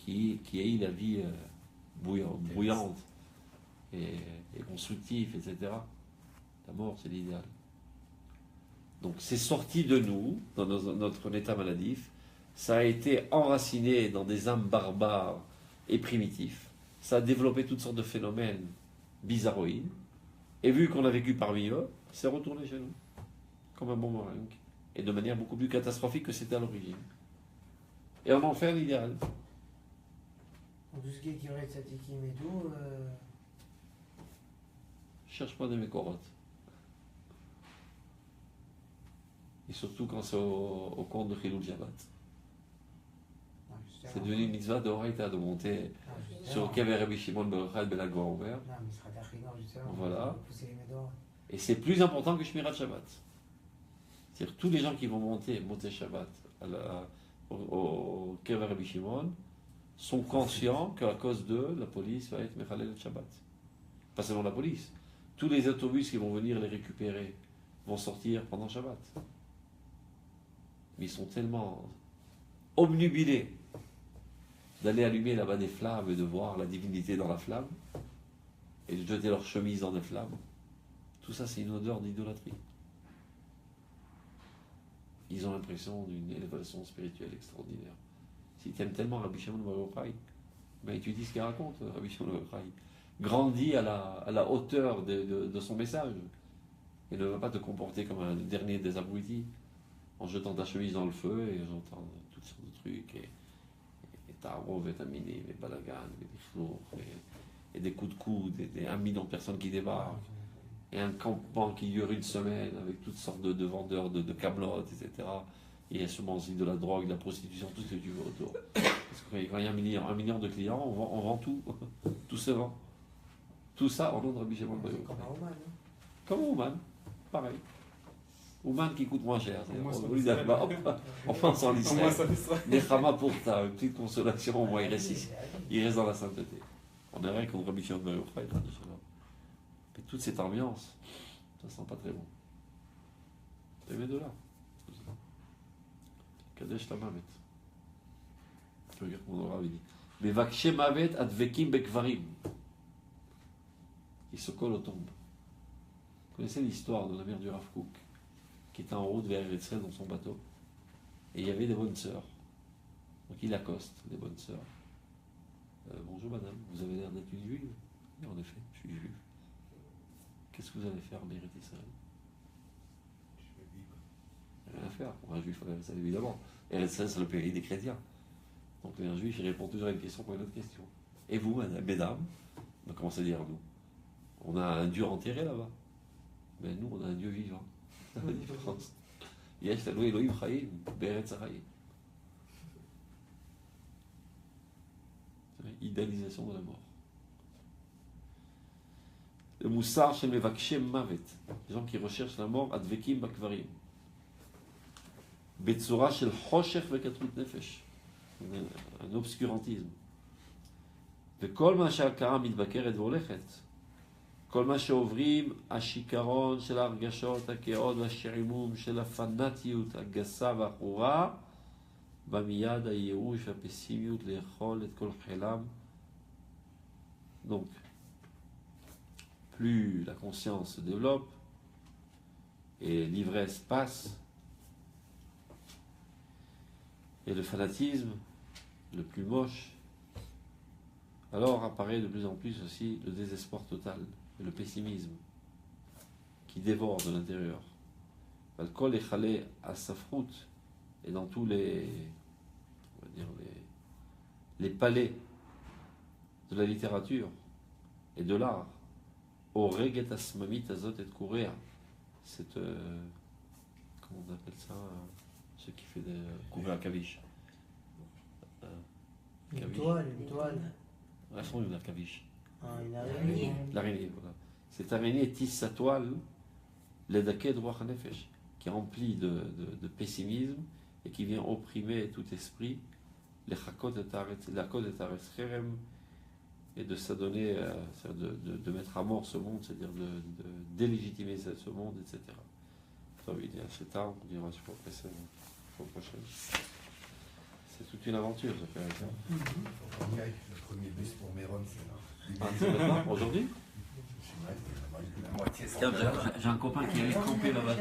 qui haït la vie bouillante et constructive, etc. La mort, c'est l'idéal. Donc, c'est sorti de nous, dans notre état maladif, ça a été enraciné dans des âmes barbares et primitifs, ça a développé toutes sortes de phénomènes bizarroïdes, et vu qu'on a vécu parmi eux, c'est retourné chez nous, comme un boomerang, et de manière beaucoup plus catastrophique que c'était à l'origine. Et on en fait un idéal. Tout ce qui est tiré de Tzadikim et tout, Cherche pas des mécorotes. Et surtout quand c'est au compte de Chilul Shabbat. C'est devenu une mitzvah de Horaïta de monter sur Kever Rabbi Shimon Berochad Belagor ouvert. Non, mais ce sera d'Achinor, justement. Voilà. Pousser les médors. Et c'est plus important que Shmirat Shabbat. C'est-à-dire tous les gens qui vont monter Shabbat au Kever Rabbi Shimon sont conscients qu'à cause d'eux, la police va être Mechalel Shabbat. Pas seulement la police. Tous les autobus qui vont venir les récupérer vont sortir pendant Shabbat. mais ils sont tellement obnubilés d'aller allumer là-bas des flammes et de voir la divinité dans la flamme et de jeter leur chemise dans des flammes. Tout ça, c'est une odeur d'idolâtrie. Ils ont l'impression d'une élévation spirituelle extraordinaire. Si tu aimes tellement Rabbi Shimon Bar Yochai, ben étudie ce qu'il raconte, Rabbi Shimon Bar Yochai. Grandis à la hauteur de son message. Et ne va pas te comporter comme un dernier des abrutis en jetant ta chemise dans le feu et j'entends toutes sortes de trucs et tarov et tamini, et balagan, et des coups de coude, et 1 million de personnes qui débarquent, et un campement qui dure 1 semaine avec toutes sortes de vendeurs de camelotes, etc. Et il y a sûrement aussi de la drogue, de la prostitution, tout ce que tu veux autour. Parce que quand il y a 1 million de clients, on vend tout. Tout se vend. Tout ça en nom de Rabbi Shimon Bar Yochai. Comme à Oman, hein. Comme Ouman, pareil. Ouman qui coûte moins cher. Au moins, ça On fait lui dit, ça. bah, hop, on pense en Au moins, Israël. ça fait ça. Nechama pour ta, une petite consolation, au moins il reste ici. Allez, allez. Il reste dans la sainteté. On est rien contre Rabbi Shimon Bar Yochai, là, de cela. Mais toute cette ambiance, ça sent pas très bon. Tu mets de là. Kadesh Tamavet. Tu regardes mon aura avait dit. Mais Vakshe Mavet Advekim Bekvarim. Il se colle aux tombes. Vous connaissez l'histoire de la mère du Rav Kook, qui était en route vers Eretz dans son bateau. Et il y avait des bonnes sœurs. Donc il accoste les bonnes sœurs. Bonjour madame, vous avez l'air d'être une juive. Oui, en effet, je suis juive. Qu'est-ce que vous allez faire en Eretz Israël? Rien à faire pour un juif en Eretz Israël, évidemment. Eretz Israël, c'est le pays des chrétiens. Donc un juif, il répond toujours à une question pour une autre question. Et vous, madame, mesdames, on commence à dire nous. On a un Dieu enterré là-bas. Mais nous, on a un Dieu vivant. C'est la différence. Yesh lanu Elohim chayim, be'eretz chayim. Idéalisation de la mort. Le moussar shel mevakshem mavet. Les gens qui recherchent la mort, advekim bakvarim. Betzora shel choshech vekatrut nefesh. Un obscurantisme. וכל מה שההכרה מתבקרת והולכת, כל מה שעוברים השיכרון של ההרגשות, הכאוד והשעמום של הפנאטיות הגסה והחורה, בא מיד הייאוש והפסימיות לאכול את כל חילם. Donc, plus la conscience se développe et l'ivresse passe, et le fanatisme, le plus moche, alors apparaît de plus en plus aussi le désespoir total et le pessimisme qui dévore de l'intérieur. L'alcool est chalé à sa fruite et dans tous les, on va dire les palais de la littérature et de l'art. Au reget asmamit azot et kurea, cette comment on appelle ça, ce qui fait des kurea kavish. Une toile, une toile. La forme de la caviche. Ah, une araignée. L'araignée, voilà. Cette araignée tisse sa toile, l'edaké de Ruach HaNefesh, qui est remplie de pessimisme et qui vient opprimer tout esprit, les chakot et taretz cherem, et de s'adonner, de mettre à mort ce monde, c'est-à-dire de délégitimer ce monde, etc. Ça veut dire, c'est tard, on dira, je peux passer au prochain. C'est toute une aventure, ça fait un temps. Le premier bus pour Méron, c'est là. Ah, c'est maintenant, aujourd'hui? La moitié, c'est J'ai un copain qui est campé là-bas.